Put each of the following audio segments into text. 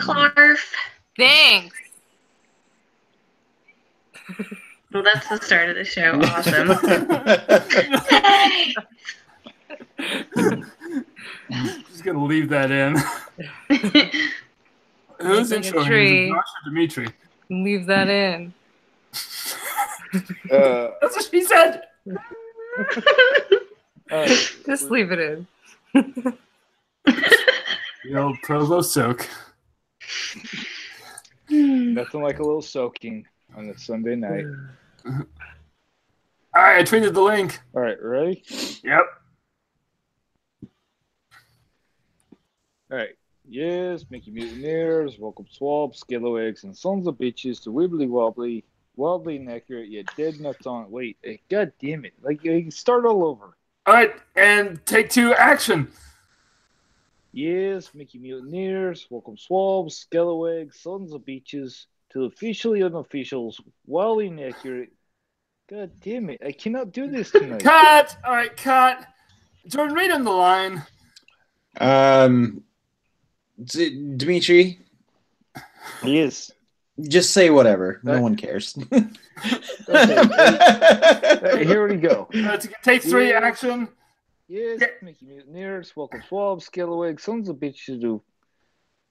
Clarf. Thanks. Well, that's the start of the show. Awesome. Just gonna leave that in. Who's Like a intro? tree. Josh or Dimitri? Leave that in. That's what she said. Just leave it in. The old Provo soak. Nothing like a little soaking on a Sunday night. All right, I tweeted the link. All right, ready? Yep. All right. Yes, Mickey Mutineers, welcome swabs, scalawags, and sons of bitches to Wibbly Wobbly, wildly inaccurate yet dead nuts on. Wait, god damn it! Like, start all over. All right, and take two, action. Yes, Mickey Mutineers, welcome swabs, scalawags, sons of bitches to officially unofficials, wildly inaccurate. God damn it! I cannot do this tonight. Cut. All right, cut. Jordan, read on the line. Dimitri, Yes. just say whatever. No one cares. Okay, here we go. Take three, Yeah. action. Yes, Mickey Mutineers, welcome swabs, scalawag, sons of bitches do.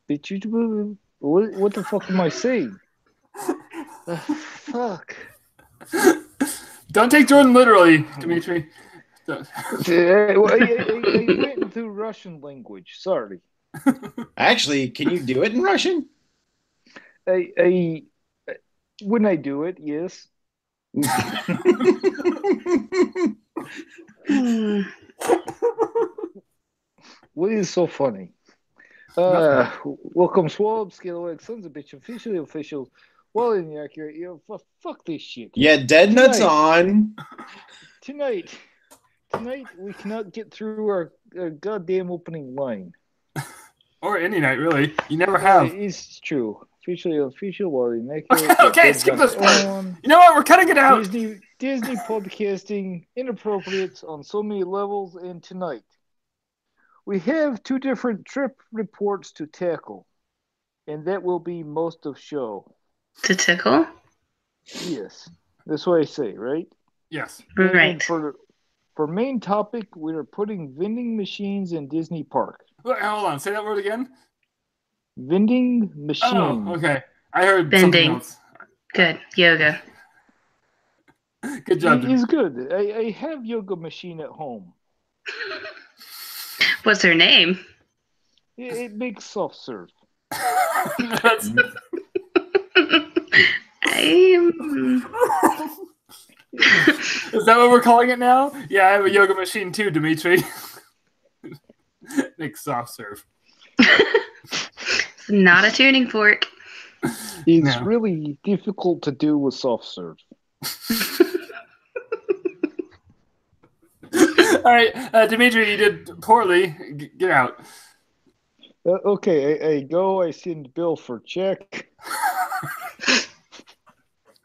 Bitches, what the fuck am I saying? Fuck. Don't take Jordan literally, Dimitri. I went into Russian language. Sorry. Actually, can you do it in Russian? When I do it, yes. What is so funny? Welcome swab, scalawag, sons of bitch, official. Well, inaccurate. Fuck this shit. Yeah, dead nuts on. Tonight we cannot get through our goddamn opening line. Or any night, really. You never have. It's true. Officially unofficial, well inaccurate. Okay, skip this part. You know what? We're cutting it out. Disney podcasting inappropriate on so many levels, and tonight we have two different trip reports to tackle, and that will be most of show. To tickle? Yes, that's what I say, right? Yes. Right. And for main topic, we are putting vending machines in Disney Park. Wait, hold on. Say that word again. Vending machine. Oh, okay. I heard Bending. something else. Good. Yoga. Good job. It's good. I have yoga machine at home. What's her name? It makes soft serve. That's- Is that what we're calling it now? Yeah, I have a yoga machine too, Dimitri. Makes soft serve. It's not a tuning fork. It's really difficult to do with soft serve. All right, Dimitri, you did poorly. Get out. Okay, I send Bill for check.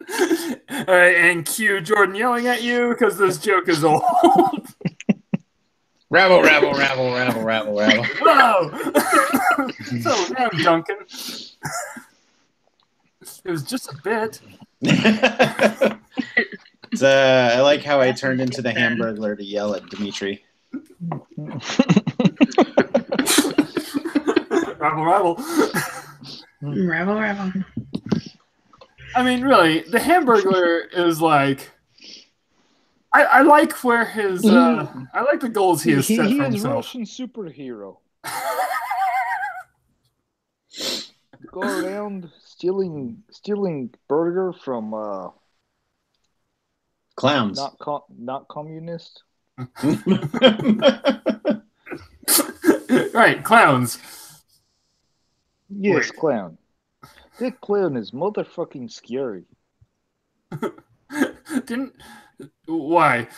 All right, and cue Jordan yelling at you because this joke is old. Rabble, rabble, rabble, rabble, rabble, rabble. Whoa! So damn, Duncan. It was just a bit. I like how I turned into the Hamburglar to yell at Dimitri. Rabble, rabble. Rabble, rabble. I mean, really, the Hamburglar is like. I like where his. I like the goals he has set for He is himself. Russian superhero. Go around stealing burger from Clowns. not communist. Right, clowns. Yes, clown. That clown is motherfucking scary. Why?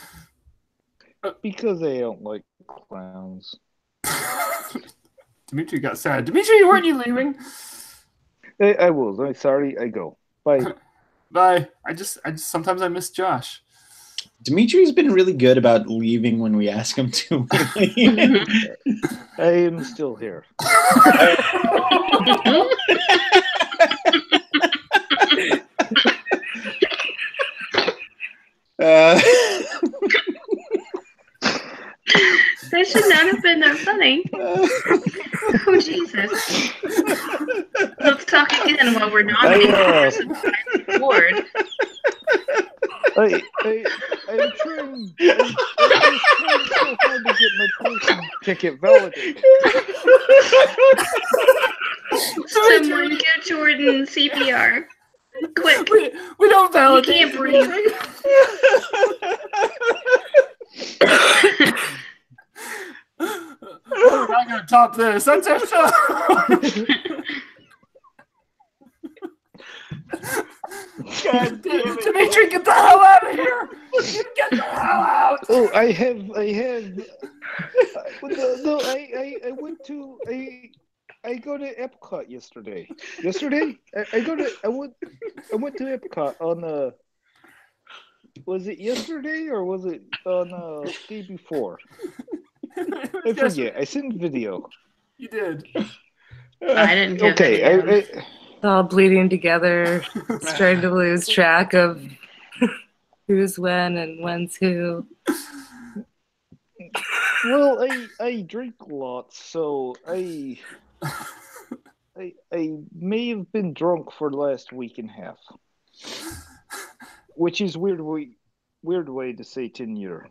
Because I don't like clowns. Dimitri got sad. Dimitri, weren't you leaving? I will. I'm sorry. I go. Bye. Bye. I just sometimes I miss Josh. Dimitri's been really good about leaving when we ask him to. I am still here. Jesus. Let's talk again while we're nominating the person behind the board. I'm trying so hard to get my parking ticket validated. Someone give Jordan CPR. Quick. We don't validate. He can't breathe. We're not going to top this. That's our show. God damn it. Dimitri, get the hell out of here. Get the hell out. Oh, I went to I go to Epcot yesterday. I went to Epcot on was it yesterday or was it on the day before? I forget. I sent video. You did. I didn't get Okay. It's all bleeding together, starting to lose track of who's when and when's who. Well, I drink a lot, so I may have been drunk for the last week and a half, which is weird way to say tenure.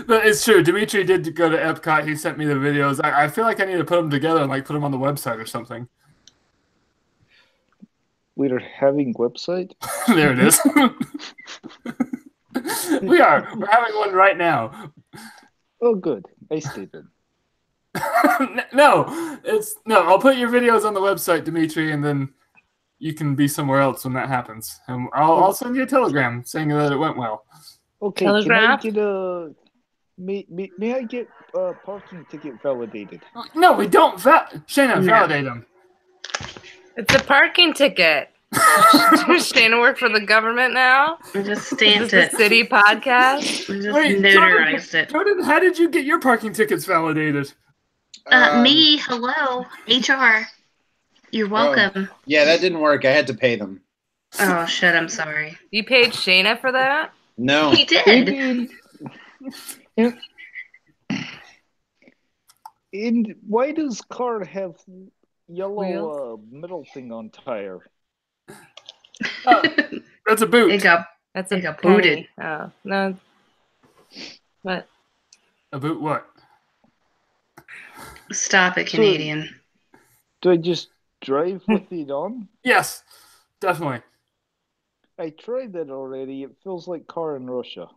But it's true. Dimitri did go to Epcot. He sent me the videos. I feel like I need to put them together and put them on the website or something. We're having website? There it is. We're having one right now. Oh, good. I stayed in. No. I'll put your videos on the website, Dimitri, and then you can be somewhere else when that happens. And I'll send you a telegram saying that it went well. Okay, Telegraph? Can I get may I get a parking ticket validated? No, we don't. Shayna, validate them. It's a parking ticket. Does Shayna work for the government now? We just Is stamped this it. the city podcast? We just Wait, notarized it. Jordan, how did you get your parking tickets validated? Me, hello, HR. You're welcome. Yeah, that didn't work. I had to pay them. Oh, shit, I'm sorry. You paid Shayna for that? No. He did. And why does car have yellow Wheels? metal thing on tire? That's a boot. It got That's It a got penny. booted. Oh, no. What? A boot what? Stop it, Canadian. Do I just drive with it on? Yes, definitely. I tried that already. It feels like car in Russia.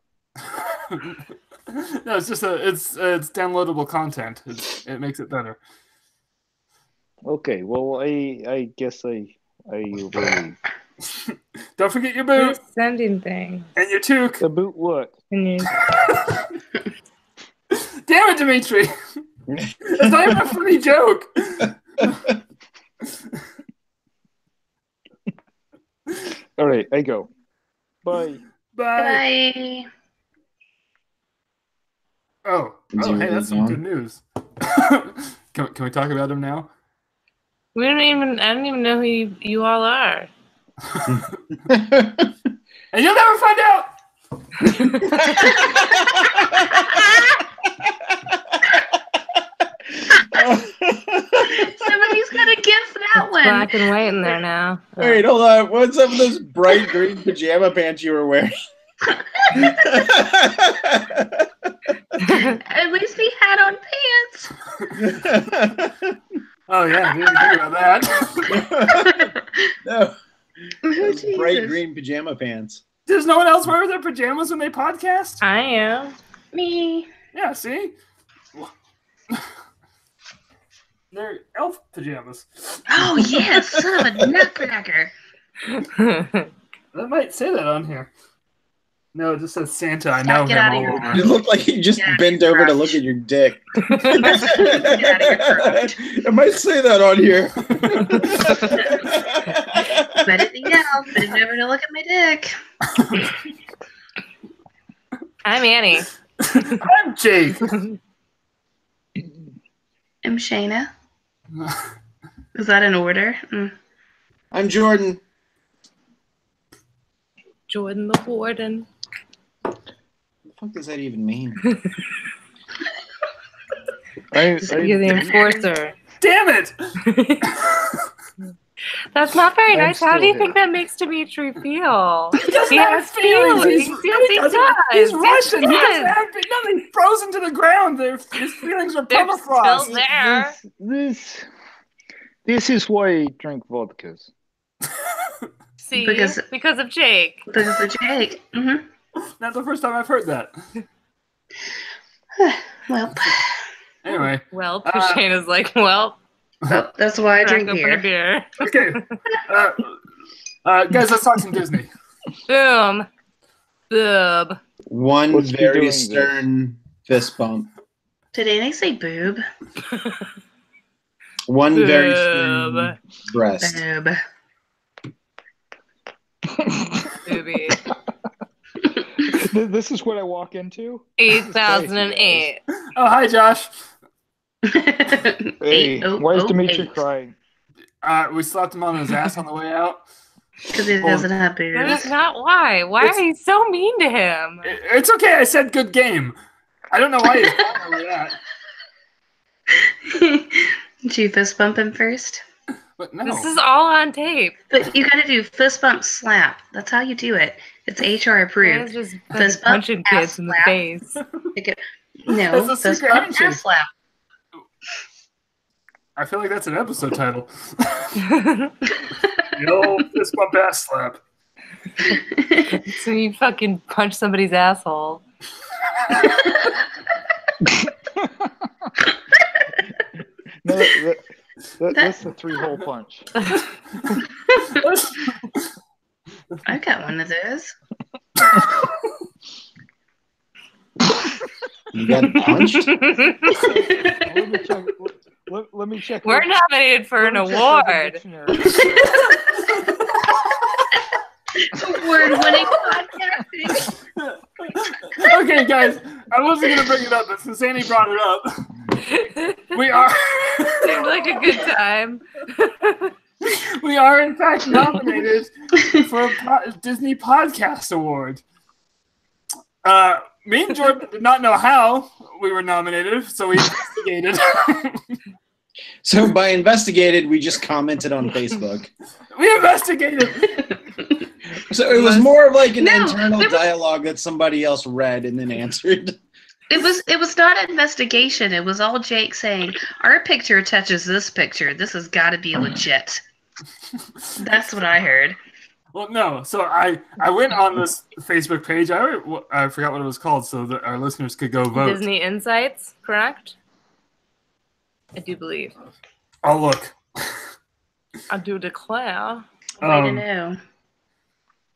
No, it's just it's downloadable content. It makes it better. Okay, well, I guess I will leave. Don't forget your boot Who's sending things? and your toque. The boot what? Can you... Damn it, Dimitri! It's not even a funny joke. All right, I go. Bye. Bye. Bye. Oh, hey, that's some good news. Can we talk about him now? I don't even know who you all are. And you'll never find out. Somebody's got to gift that one. Black and white in there now. Wait, hold on. What's up with those bright green pajama pants you were wearing? At least he had on pants. Oh yeah, didn't even think about that. No, Oh, those bright Jesus. green pajama pants. Does no one else wear their pajamas when they podcast? I am. Me. Yeah, see? They're elf pajamas. Oh, yes, son of a nutcracker. That might say that on here. No, it just says Santa. I know Get him out of all here. over. You look like you just Get out of bent your over to crotch. look at your dick. Get out of your crotch. It might say that on here. But anything else, but never to look at my dick. I'm Annie. I'm Jake. I'm Shayna. Is that in order? Mm. I'm Jordan. Jordan the Warden. What the fuck does that even mean? You're the enforcer. Damn it! That's not very I'm nice. How do you still think that makes Dimitri feel? He doesn't He have has feelings. feelings. Yes, he does. He's Yes, Russian. He doesn't does. have nothing. Frozen to the ground. His feelings are They're permafrost. still there. This is why I drink vodkas. See, Because- because of Jake. Because of Jake. Not the first time I've heard that. Well, Anyway, Well, Shayna's like, well, that's why I crack drink open a beer. beer. okay. Guys, let's talk some Disney. Boom. Boob. One Let's keep doing very this. stern fist bump. Did Annie say boob? One very Boob. stern breast. Boob. Booby. This is what I walk into. 8008. Oh, hi, Josh. Hey, why is Dimitri crying? We slapped him on his ass on the way out. Because he doesn't have That is boobs. not why. Why are you so mean to him? It's okay. I said good game. I don't know why he's crying over that. Did you fist bump him first? But no. This is all on tape. But you gotta do fist bump slap. That's how you do it. It's HR It's approved. just Fist bump, punching ass kids in the slap. face. No, That's a fist secret bump handshake. ass slap. I feel like that's an episode title. The old fist bump ass slap. So you fucking punch somebody's asshole. No, that's the 3-hole punch. I got one of those. You got punched? Let me check. We're nominated for an award. Award-winning podcasting. Okay, guys, I wasn't going to bring it up, but since Annie brought it up, we are Seemed like a good time. we are in fact nominated for a Disney Podcast Award. Me and Jordan did not know how we were nominated, so we investigated. So by investigated, we just commented on Facebook. We investigated. So it was more of like an No, internal there was- dialogue that somebody else read and then answered. It was not an investigation. It was all Jake saying, our picture touches this picture. This has got to be legit. That's what I heard. Well, no. So I went on this Facebook page. I forgot what it was called, so that our listeners could go vote. Disney Insights, correct? I do believe. Oh, look. I do declare. Way to know.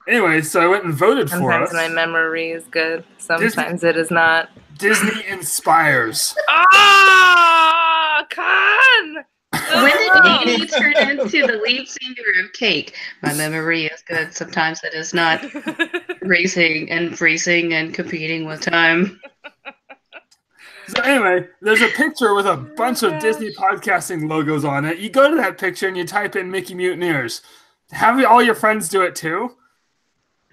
Anyway, so I went and voted for Sometimes us. my memory is good. Sometimes it is not. Disney Inspires. Ah, Con! When did Annie turn into the lead singer of Cake? My memory is good. Sometimes it is not. Racing and freezing and competing with time. So anyway, there's a picture with a bunch of Disney podcasting logos on it. You go to that picture and you type in Mickey Mutineers. Have all your friends do it too?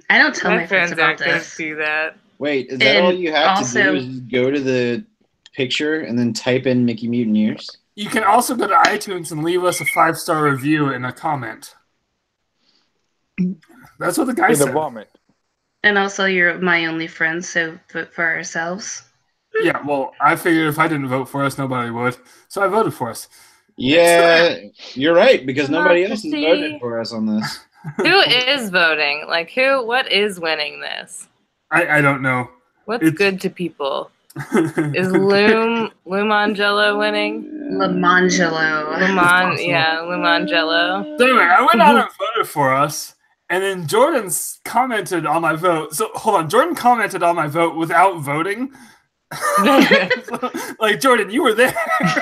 I don't tell My my friends friends aren't about going to this. see that. Wait, is that And all you have also- to do is just go to the picture and then type in Mickey Mutineers? You can also go to iTunes and leave us a 5-star review and a comment. That's what the guy In the said. vomit. And also, you're my only friend, so vote for ourselves. Yeah, well, I figured if I didn't vote for us, nobody would. So I voted for us. Yeah, you're right, because nobody else has Democracy. voted for us on this. Who is voting? Like, what is winning this? I don't know. What's It's- good to people? Is Lumangelo winning? Lamangelo. Lumangelo. So anyway, I went out and voted for us, and then Jordan's commented on my vote. So hold on, Jordan commented on my vote without voting. So, like Jordan, you were there,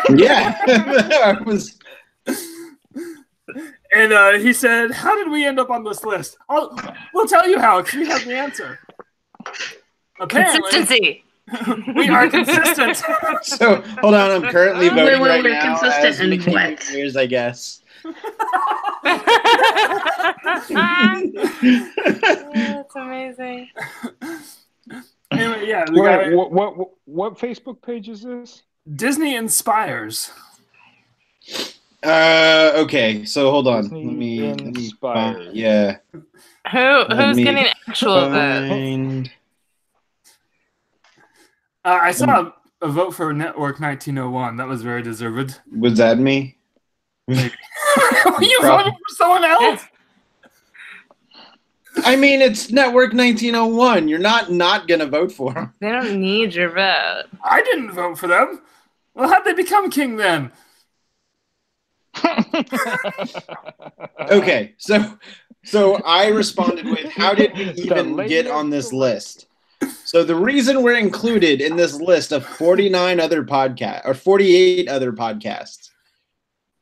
Yeah, I was. and he said, "How did we end up on this list?" We'll tell you how, because we have the answer. Apparently, Consistency. we are consistent. So hold on, I'm currently voting Wait, right we're now consistent as in Mickey what? Mutineers, I guess. That's amazing. Anyway, yeah, the guy, Wait, what Facebook page is this? Disney inspires. Okay, so hold on. Disney Let me inspired. yeah. Who's me getting actual votes? Find. I saw a vote for Network 1901. That was very deserved. Was that me? You voted for someone else? I mean, it's Network 1901. You're not gonna vote for them. They don't need your vote. I didn't vote for them. Well, how'd they become king then? Okay, so I responded with, how did we even get on this list? So the reason we're included in this list of 49 other podcasts or 48 other podcasts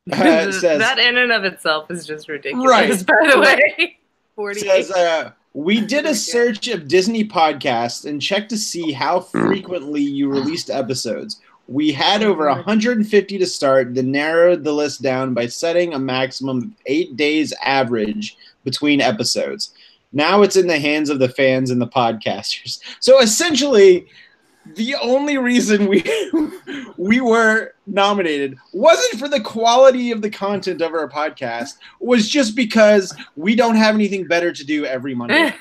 says That in and of itself is just ridiculous. Right. By the way, 48. says we did a search of Disney podcasts and checked to see how frequently you released episodes. We had over 150 to start, then narrowed the list down by setting a maximum of 8 days average between episodes. Now it's in the hands of the fans and the podcasters. So essentially, the only reason we were nominated wasn't for the quality of the content of our podcast, was just because we don't have anything better to do every Monday.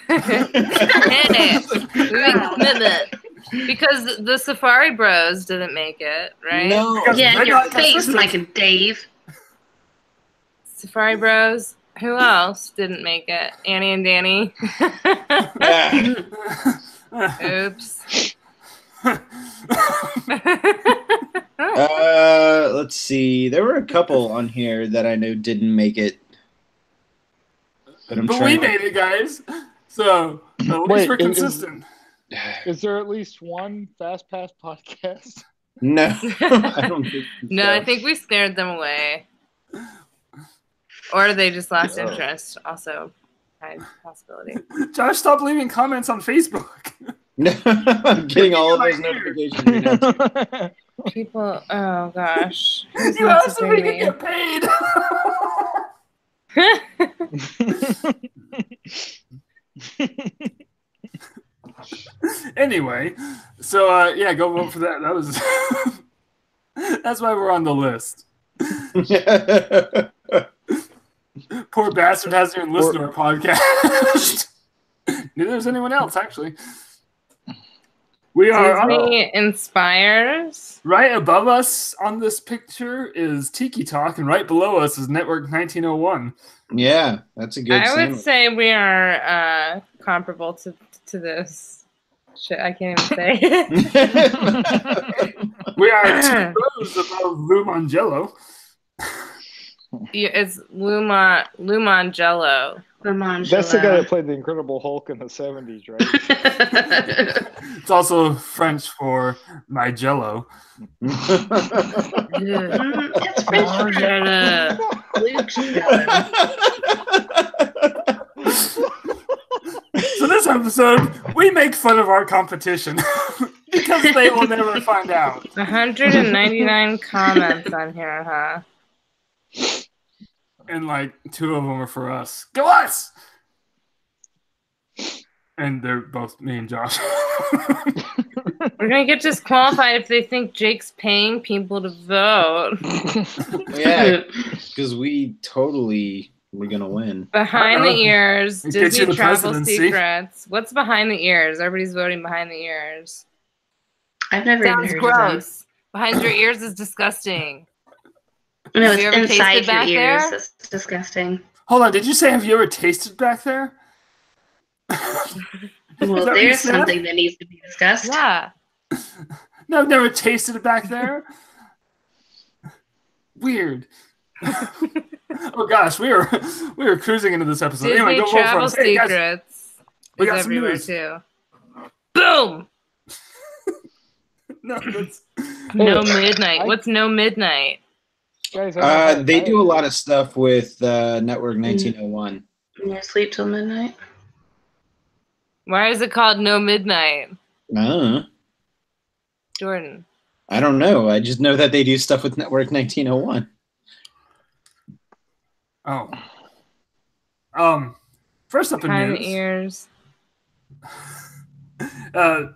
Because the Safari Bros didn't make it, right? No. Yeah, your face, Mike and Dave. Safari Bros. Who else didn't make it? Annie and Danny. Oops. Let's see. There were a couple on here that I know didn't make it. But we made it, guys. So at least we're consistent. Is there at least one Fast Pass podcast? No, I don't think No, so. I think we scared them away. Or they just lost interest. Also, high possibility. Josh, stop leaving comments on Facebook. No, I'm getting all of those notifications right now. People, oh gosh. You asked if we could get paid. Anyway, so yeah, go vote for that. That was that's why we're on the list. Poor bastard hasn't even listened to our podcast. Neither does anyone else, actually. We are Disney inspires. right above us on this picture is Tiki Talk, and right below us is Network 1901. Yeah, that's a good I would sandwich. say we are comparable to this. Shit, I can't even say it. We are 2 rows above Lou Mangello. It's Lumangelo. That's the guy that played the Incredible Hulk in the 70s, right? It's also French for my Jello. It's French for Luke's Jello. So this episode, we make fun of our competition because they will never find out. 199 comments on here, huh? And like 2 of them are for us. Go us! And they're both me and Josh. We're gonna get disqualified if they think Jake's paying people to vote. Yeah, because we totally were gonna win. Behind the ears, It gets you Disney the Travel presidency. Secrets. What's behind the ears? Everybody's voting behind the ears. I've never even Sounds heard gross. Behind your ears is disgusting. of that. No, Have you ever it's inside tasted your back ears. there? That's disgusting. Hold on, did you say have you ever tasted back there? Well, Is that what you there's said? something that needs to be discussed. Yeah. No, I've never tasted it back there. Weird. Oh gosh, we were cruising into this episode. Disney Anyway, go vote for Travel us. Hey, guys, Secrets we is got some everywhere news. too. Boom! No, that's No midnight. What's no midnight? Guys, I They do a lot of stuff with Network 1901. You sleep till midnight. Why is it called no midnight? Jordan. I don't know. I just know that they do stuff with Network 1901. First up in Behind news. the ears.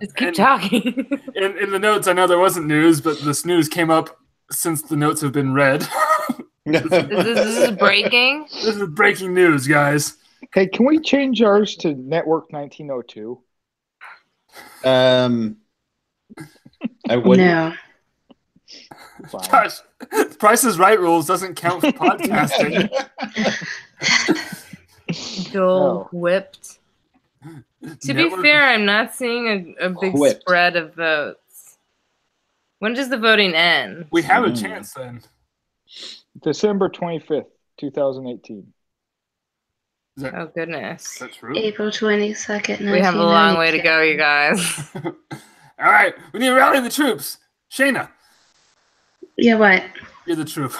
Just keep talking. In the notes, I know there wasn't news, but this news came up since the notes have been read. This is breaking. This is breaking news, guys. Hey, can we change ours to Network 1902? I wouldn't. No. Fine. Gosh, Price is Right rules doesn't count for podcasting. Joel whipped. To be Network- fair, I'm not seeing a big Whipped. spread of votes. When does the voting end? we have a chance then. December 25th, 2018. Is that, Oh goodness. is that true? April 22nd. We have a long way to go, you guys. All right, we need to rally the troops. Shayna, Yeah, what? you're the troop.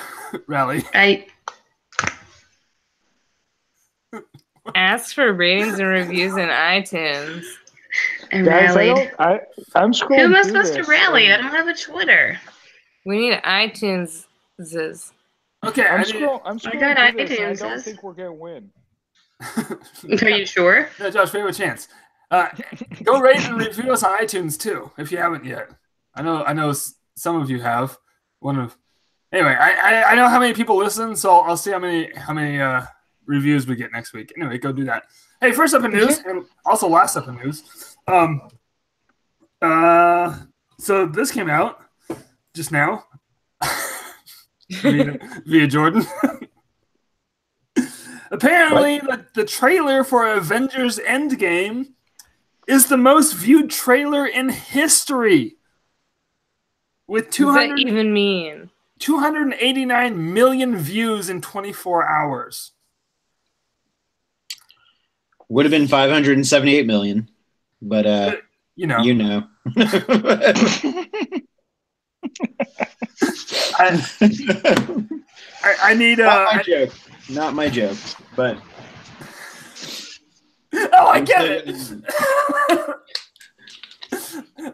Rally. Ask for ratings and reviews in iTunes. I Guys, rallied. I'm scrolling. Who am I through supposed to this, rally? I and don't have a Twitter. We need iTunes. Okay, I'm I'm scrolling got through this, and I iTunes. don't think we're gonna win. Are you sure? No, Josh, we have a chance. Go rate and review us on iTunes too, if you haven't yet. I know some of you have. Anyway, I know how many people listen, so I'll see how many reviews we get next week. Anyway, go do that. Hey, first up in news, and also last up in news. So this came out just now via Jordan. Apparently, the trailer for Avengers Endgame is the most viewed trailer in history, with What does that even mean? 289 million views in 24 hours. Would have been 578 million, but You know. I need Not my joke. Not my joke, but oh, I get it.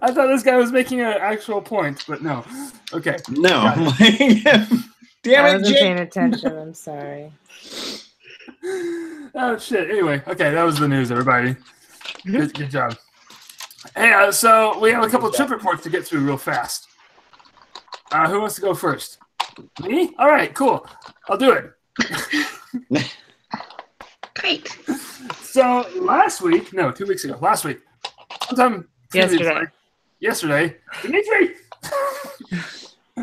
I thought this guy was making an actual point, but no. Okay. no. I Damn it, wasn't paying Jake. attention. I'm sorry. Oh shit. Anyway, okay, that was the news, everybody. Good job. Hey, so we have a couple of trip reports to get through real fast. Who wants to go first? Me? All right, cool. I'll do it. Great. So 2 weeks ago, sometime yesterday, Dimitri. We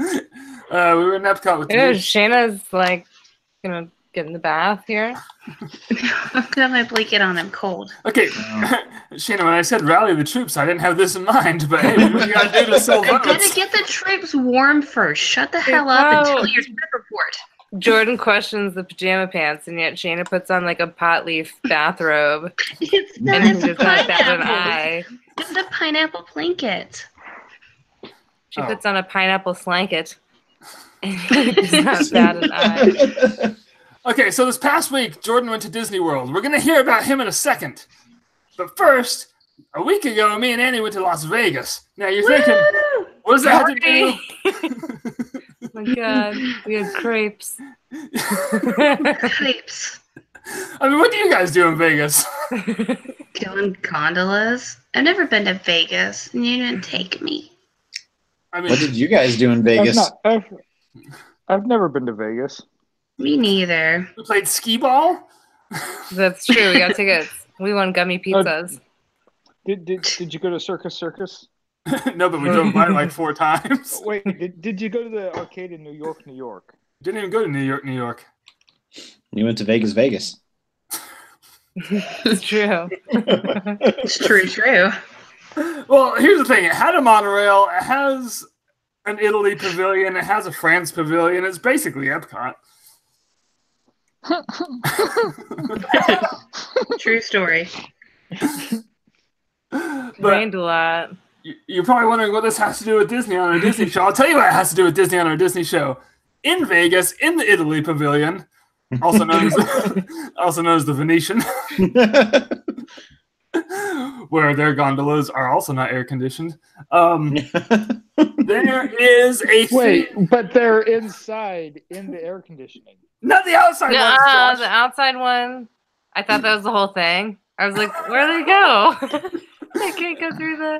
were in Epcot with Yeah, Dimitri. Shayna's like gonna get in the bath here. I've got my blanket on. I'm cold. Okay, Shayna, when I said rally the troops, I didn't have this in mind, but hey, what do you gotta do to sell I gotta votes? get the troops warm first. Shut the hell up and Wow. tell your trip report. Jordan questions the pajama pants, and yet Shayna puts on like a pot leaf bathrobe It's and not, does it's not bat an pineapple. eye. It's a pineapple blanket. She Oh. puts on a pineapple slanket and does not bat an eye. Okay, so this past week, Jordan went to Disney World. We're gonna hear about him in a second. But first, a week ago, me and Annie went to Las Vegas. Now you're thinking, Woo! what does that have to do? Oh my god, we had crepes. Crepes. I mean, what do you guys do in Vegas? Going gondolas. I've never been to Vegas, and you didn't take me. I mean, What did you guys do in Vegas? I've never been to Vegas. Me neither. we played skee ball. That's true. We got tickets. We won gummy pizzas. Did you go to Circus? No, but we drove by like 4 times. Oh, wait, did you go to the arcade in New York? Didn't even go to New York. You went to Vegas. It's true. It's true. Well, here's the thing. It had a monorail. It has an Italy pavilion. It has a France pavilion. It's basically Epcot. True story. But Rained a lot. you're probably wondering what this has to do with Disney on our Disney show. I'll tell you what it has to do with Disney on our Disney show. In Vegas, in the Italy pavilion, also known as the Venetian, where their gondolas are also not air conditioned. There is a But they're inside in the air conditioning. not the outside No, ones, the Josh. outside one. I thought that was the whole thing. I was like, where did they go? I can't go through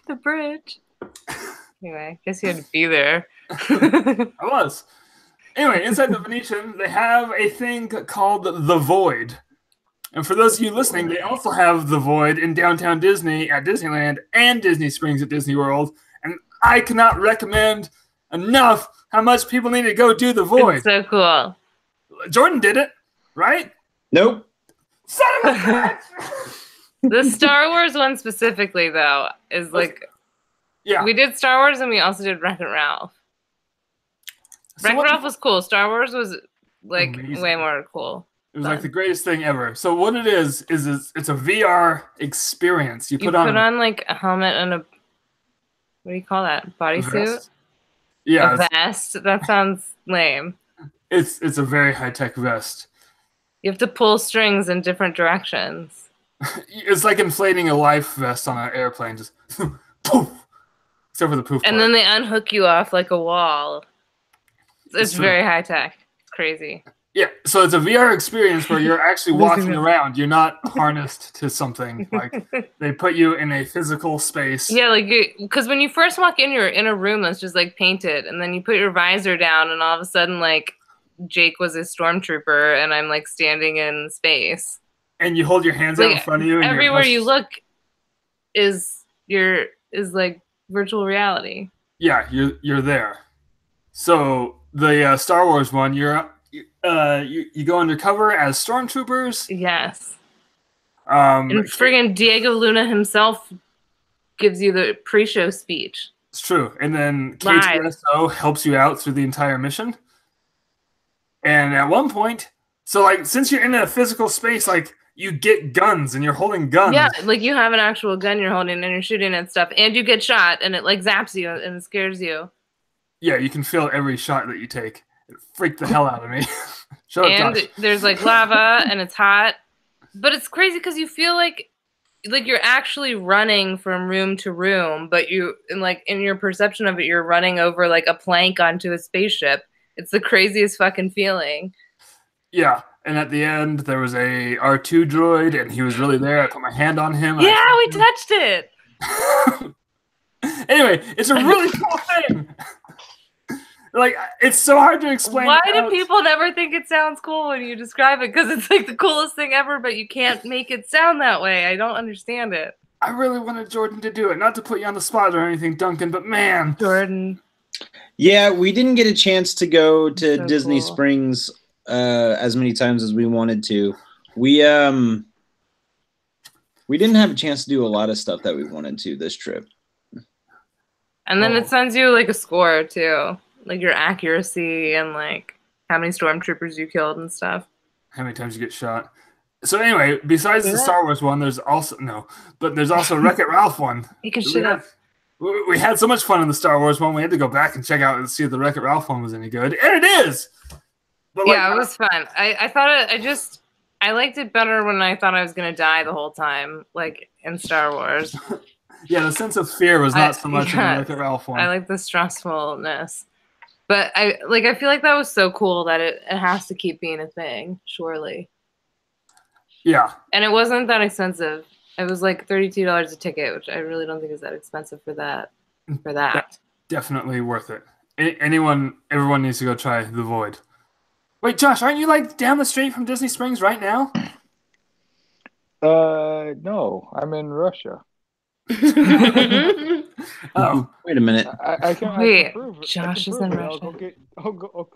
the bridge. Anyway, guess you had to be there. I was. Anyway, inside the Venetian, they have a thing called the Void. And for those of you listening, they also have the Void in downtown Disney at Disneyland and Disney Springs at Disney World. And I cannot recommend enough how much people need to go do the Void. It's so cool. Jordan did it, right? Nope. Son of a bitch! The Star Wars one specifically, though, is like... Yeah. We did Star Wars and we also did Wreck-It Ralph. Wreck-It Ralph was cool. Star Wars was like amazing. way more cool. It was like the greatest thing ever. So what it is it's a VR experience. You put on like a helmet and a, what do you call that? Bodysuit? vest. Yeah, A vest? That sounds lame. it's a very high-tech vest. You have to pull strings in different directions. It's like inflating a life vest on an airplane. Just poof. Except for the poof And part. then they unhook you off like a wall. It's true. very high tech. It's crazy. Yeah, so it's a VR experience where you're actually walking around. You're not harnessed to something. Like they put you in a physical space. Yeah, like because when you first walk in, you're in a room that's just like painted, and then you put your visor down, and all of a sudden, like Jake was a stormtrooper, and I'm like standing in space. And you hold your hands out in Like, front of you. And everywhere you look is like virtual reality. Yeah, you're there. So the Star Wars one, you go undercover as stormtroopers. Yes. And And friggin' Diego Luna himself gives you the pre-show speech. It's true. And then Live. K2SO helps you out through the entire mission. And at one point, so like since you're in a physical space, like you get guns and you're holding guns. Yeah, like you have an actual gun you're holding and you're shooting at stuff, and you get shot and it like zaps you and it scares you. Yeah, you can feel every shot that you take. It freaked the hell out of me. Shut up, And Josh. there's like lava and it's hot. But it's crazy because you feel like you're actually running from room to room, but in your perception of it, you're running over like a plank onto a spaceship. It's the craziest fucking feeling. Yeah, and at the end there was a R2 droid, and he was really there. I put my hand on him. and Yeah, we touched it. Anyway, it's a really cool thing. Like, it's so hard to explain. Why do without- people never think it sounds cool when you describe it? Because it's like the coolest thing ever, but you can't make it sound that way. I don't understand it. I really wanted Jordan to do it. Not to put you on the spot or anything, Duncan, but man. Jordan. Yeah, we didn't get a chance to go to So Disney cool. Springs as many times as we wanted to. We didn't have a chance to do a lot of stuff that we wanted to this trip. And then Oh. it sends you like a score too. Like your accuracy and like how many stormtroopers you killed and stuff. How many times you get shot. So anyway, besides the Yeah. Star Wars one, there's also a Wreck-It Ralph one. You can We shit had, up. we had so much fun in the Star Wars one. We had to go back and check out and see if the Wreck-It Ralph one was any good, and it is. But Yeah, it was fun. I thought I liked it better when I thought I was gonna die the whole time, like in Star Wars. yeah, the sense of fear was not so much in yeah. the Wreck-It Ralph one. I like the stressfulness. But I feel like that was so cool that it has to keep being a thing, surely. Yeah, And it wasn't that expensive. It was like $32 a ticket, which I really don't think is that expensive for that. definitely worth it. Everyone needs to go try The Void. Wait, Josh, aren't you like down the street from Disney Springs right now? No, I'm in Russia. Oh, Wait a minute. I can Wait, prove it. Josh I is can in prove it. Russia.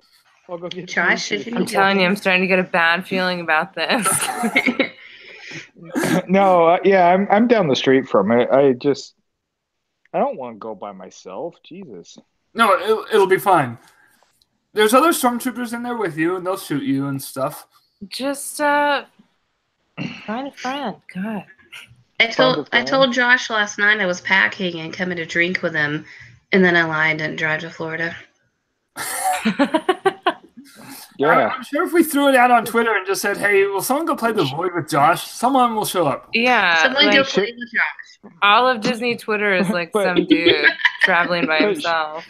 I'll go get Josh, some if you I'm need telling you, I'm starting to get a bad feeling about this. No, yeah, I'm down the street from it. I don't want to go by myself. Jesus. no, it'll be fine. There's other stormtroopers in there with you, and they'll shoot you and stuff. Just find a friend. God. I told Josh last night I was packing and coming to drink with him, and then I lied and drive to Florida. Yeah. I'm sure if we threw it out on Twitter and just said, "Hey, will someone go play The Void with Josh?" Someone will show up. Yeah, Someone like, go play with Josh. all of Disney Twitter is like But- some dude traveling by himself.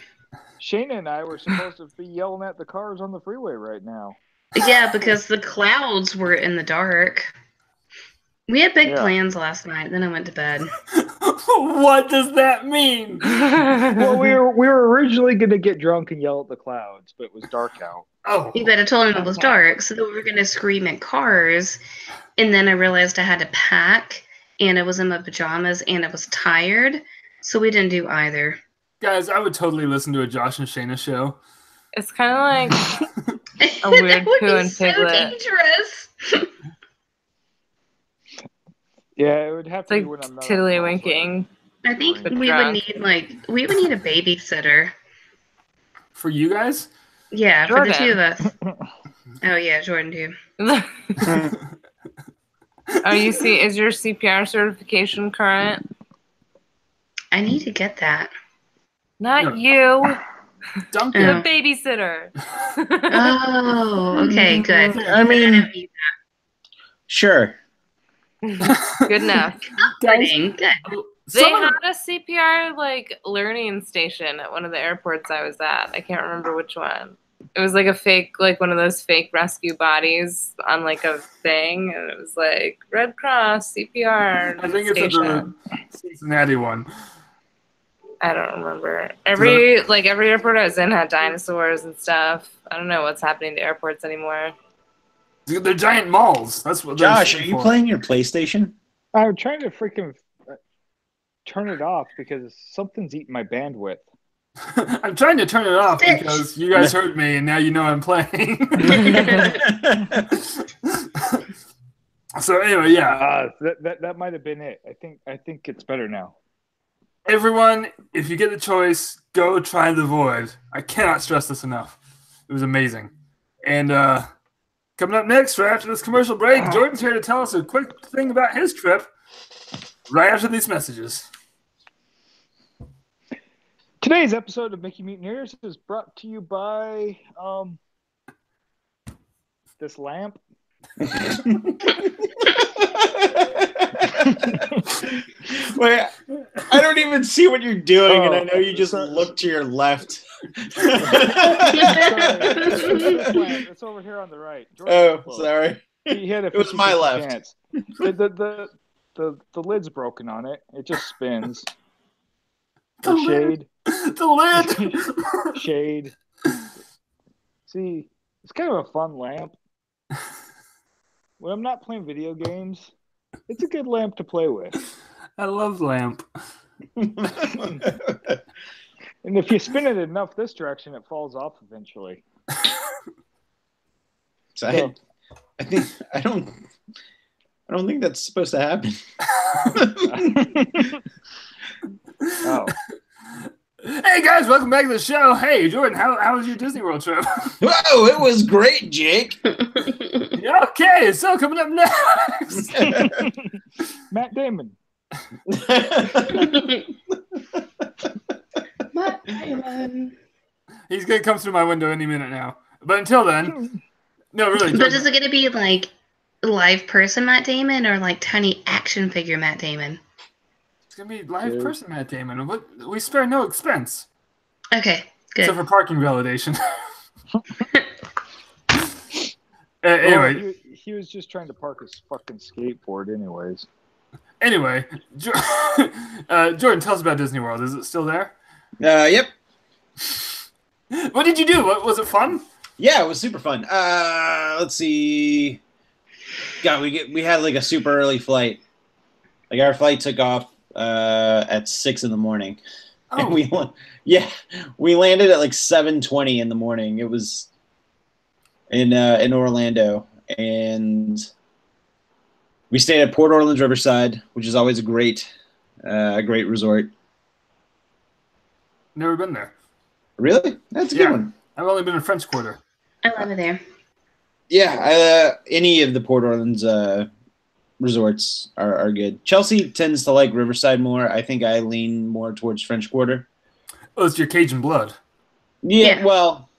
Shayna and I were supposed to be yelling at the cars on the freeway right now. Yeah, because the clouds were in the dark. We had big Yeah. plans last night. Then I went to bed. What does that mean? Well, we were originally going to get drunk and yell at the clouds, but it was dark out. Oh, You better told him it was dark, so we were gonna scream at cars, and then I realized I had to pack, and I was in my pajamas, and I was tired, so we didn't do either. guys, I would totally listen to a Josh and Shayna show. It's kind of like a That weird would Pooh be and so Piglet. dangerous. Yeah, it would have It's to be like when I'm not on calls, tiddlywinking. I think But we would drunk. need a babysitter. For you guys? Yeah, for the two of Jordan. us. Oh yeah, Jordan too. Is your CPR certification current? I need to get that. Not you, Duncan. the Oh. babysitter. Oh, okay, good. I mean, sure. Good enough. Guys, Good. They some of had a CPR like learning station at one of the airports I was at. I can't remember which one. It was like a fake, like one of those fake rescue bodies on like a thing, and it was like Red Cross CPR I think it's at station. the Cincinnati one. I don't remember. Every airport I was in had dinosaurs and stuff. I don't know what's happening to airports anymore. They're giant malls. That's what. Josh, they're are you for. playing your PlayStation? I'm trying to freaking turn it off because something's eating my bandwidth. I'm trying to turn it off Bitch. because you guys heard me, and now you know I'm playing. So anyway, yeah. That might have been it. I think it's better now. Everyone, if you get the choice, go try The Void. I cannot stress this enough. It was amazing. And coming up next, right after this commercial break, Jordan's here to tell us a quick thing about his trip right after these messages. Today's episode of Mickey Mutineers is brought to you by this lamp. Wait, I don't even see what you're doing, and I know you just sorry. look to your left. It's over here on the right. Oh, sorry. He had a It was my 50-50 left. chance. The lid's broken on it. It just spins. The lid. Shade. The lid. Shade. See, it's kind of a fun lamp. When I'm not playing video games, it's a good lamp to play with. I love lamp. And if you spin it enough this direction, it falls off eventually. So I don't think that's supposed to happen. Oh. Hey guys, welcome back to the show. Hey Jordan, how was your Disney World trip? Whoa, it was great, Jake. Okay, so coming up next. Matt Damon. Matt Damon. He's gonna come through my window any minute now. But until then, no, really. But is it going to be like live person Matt Damon or like tiny action figure Matt Damon? It's gonna be live Yeah. person Matt Damon. We spare no expense Okay, except good. for parking validation. Anyway, Well, he was just trying to park his fucking skateboard anyways. Jordan, tell us about Disney World. Is it still there? Yep. What did you do? Was it fun? Yeah, it was super fun. Let's see. God, we had like a super early flight. Like our flight took off at 6 in the morning. And Oh, we landed at like 7:20 in the morning. It was in Orlando, and we stayed at Port Orleans Riverside, which is always a great resort. never been there. Really, that's a good Yeah. one. I've only been in French Quarter. I love it there. Yeah, any of the Port Orleans resorts are good. Chelsea tends to like Riverside more. I think I lean more towards French Quarter. Oh, it's your Cajun blood. Yeah. Yeah. Well,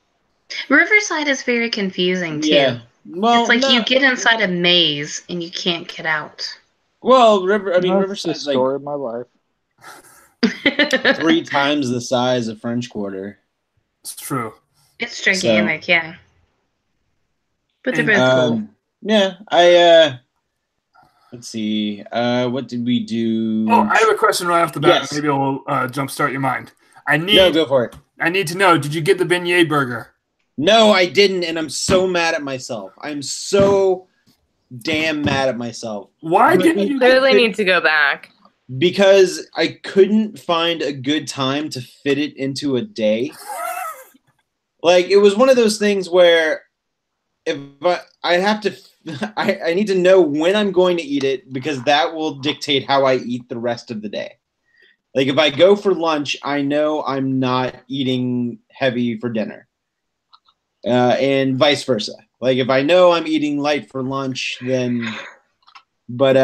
Riverside is very confusing too. yeah. Well, It's like you no- get inside a maze and you can't get out. Well, That's Riverside's the like story of my life. 3 times the size of French Quarter. It's true. It's gigantic, yeah. But they're both And, cool. Yeah, Let's see. What did we do? Oh, I have a question right off the bat. Yes. Maybe it'll jumpstart your mind. No, go for it. I need to know, did you get the beignet burger? No, I didn't, and I'm so mad at myself. I'm so damn mad at myself. Why didn't You you clearly need to go back. Because I couldn't find a good time to fit it into a day. Like, it was one of those things where if I have to, I need to know when I'm going to eat it, because that will dictate how I eat the rest of the day. Like, if I go for lunch, I know I'm not eating heavy for dinner. And vice versa. Like, if I know I'm eating light for lunch, then... But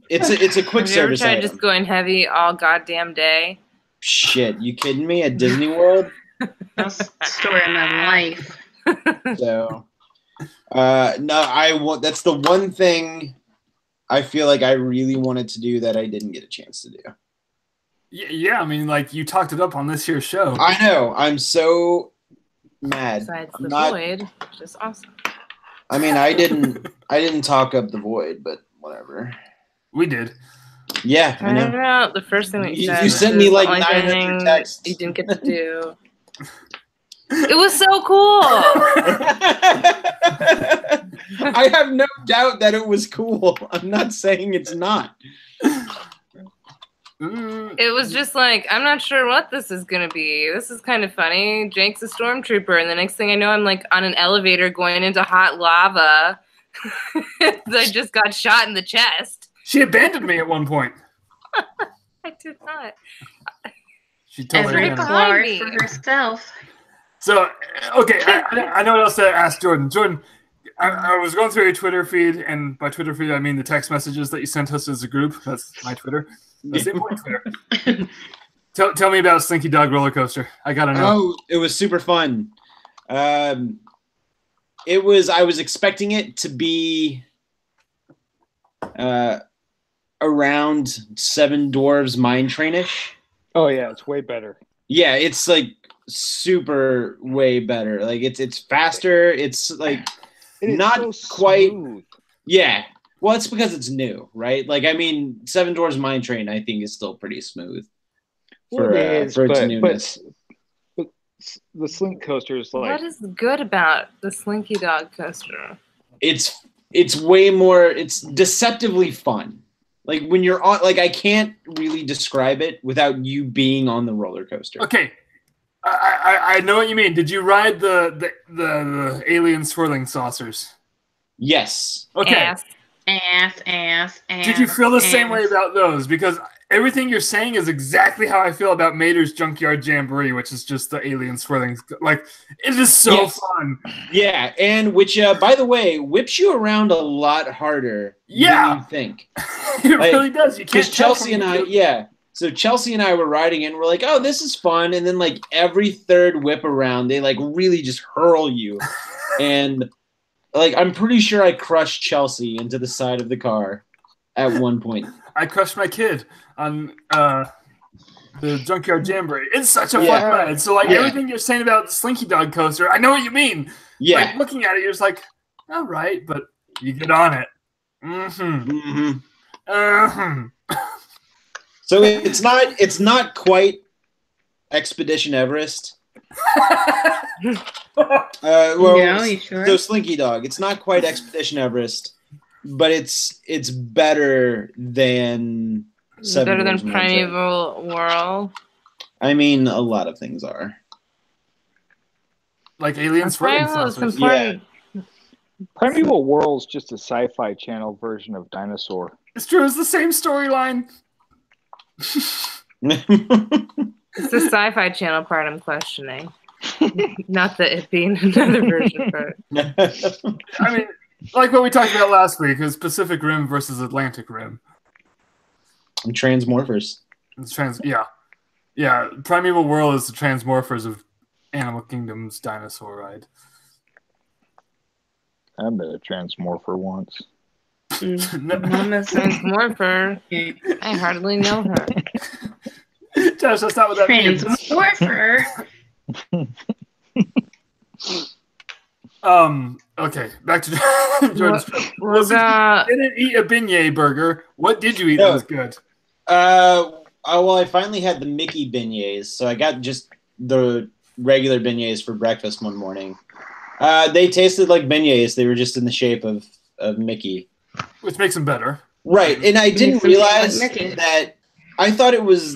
it's a quick Have you ever service tried item. just going heavy all goddamn day? Shit, you kidding me? At Disney World? That's the story of my life. So, no, I want. That's the one thing I feel like I really wanted to do that I didn't get a chance to do. Yeah, I mean, like, you talked it up on this year's show. I know. I'm so mad. Besides I'm the not- void, which is awesome. I mean, I didn't talk up the void, but whatever. We did. Yeah, I I don't know. know. The first thing that You said sent was me, like, the only 900 thing texts. You didn't get to do. It was so cool. I have no doubt that it was cool. I'm not saying it's not. It was just like, I'm not sure what this is going to be. This is kind of funny. Jake's a stormtrooper, and the next thing I know, I'm like on an elevator going into hot lava. I just got shot in the chest. She abandoned me at one point. I did not. She totally Every abandoned me. Clark me. for herself. So, okay, I know what else to ask Jordan. Jordan, I was going through your Twitter feed, and by Twitter feed, I mean the text messages that you sent us as a group. That's my Twitter. That's the important Twitter. Tell me about Slinky Dog Roller Coaster. I gotta know. Oh, it was super fun. It was. I was expecting it to be around Seven Dwarves Mine Train-ish. Oh yeah, it's way better. Yeah, it's like super way better. Like it's faster. It's like It is not so quite. smooth. Yeah. Well, it's because it's new, right? Like, I mean, Seven Dwarfs Mine Train, I think, is still pretty smooth Well, for, it is, for its but newness. the Slink coaster is like What is good about the Slinky Dog coaster? It's way more. It's deceptively fun. Like when you're on, like I can't really describe it without you being on the roller coaster. Okay, I know what you mean. Did you ride the alien swirling saucers? Yes. Okay. Ass. Did you feel the same way about those? Because everything you're saying is exactly how I feel about Mater's Junkyard Jamboree, which is just the alien swirling. Like, it is so Yes. fun. Yeah, and which, by the way, whips you around a lot harder Yeah. than you think. It Like, really does. You can't Because tell Chelsea from and I, the- yeah. So Chelsea and I were riding and we're like, oh, this is fun. And then like every third whip around, they like really just hurl you. And like, I'm pretty sure I crushed Chelsea into the side of the car at one point. I crushed my kid on the Junkyard Jamboree. It's such a Yeah. fun ride. So, like, Yeah. everything you're saying about the Slinky Dog coaster, I know what you mean. Yeah. Like, looking at it, you're just like, all right, but you get on it. Mm-hmm. hmm Mm-hmm. So it's not quite Expedition Everest. Well, No, you sure? So Slinky Dog, it's not quite Expedition Everest, but it's better than Seven Better than Dwarfs Mine Train. Primeval Whirl. I mean, a lot of things are. Like alien swirling Primeval is saucers. important. Primeval World's just a sci-fi channel version of Dinosaur. It's true. It's the same storyline. It's the Sci-Fi Channel part I'm questioning. Not the it being another version part. I mean, like what we talked about last week is Pacific Rim versus Atlantic Rim. Transmorphers. It's yeah. Primeval World is the Transmorphers of Animal Kingdom's dinosaur ride. I've been a Transmorpher once. Mama's Transmorpher. I hardly know her. Josh, that's not what that means. Transmorpher. Okay, back to Jordan's What about didn't eat a beignet burger. What did you eat that was good? Well, I finally had the Mickey beignets, so I got just the regular beignets for breakfast one morning. They tasted like beignets. They were just in the shape of Mickey. Which makes them better. Right, and I didn't Makes them taste realize like Mickey. that. I thought it was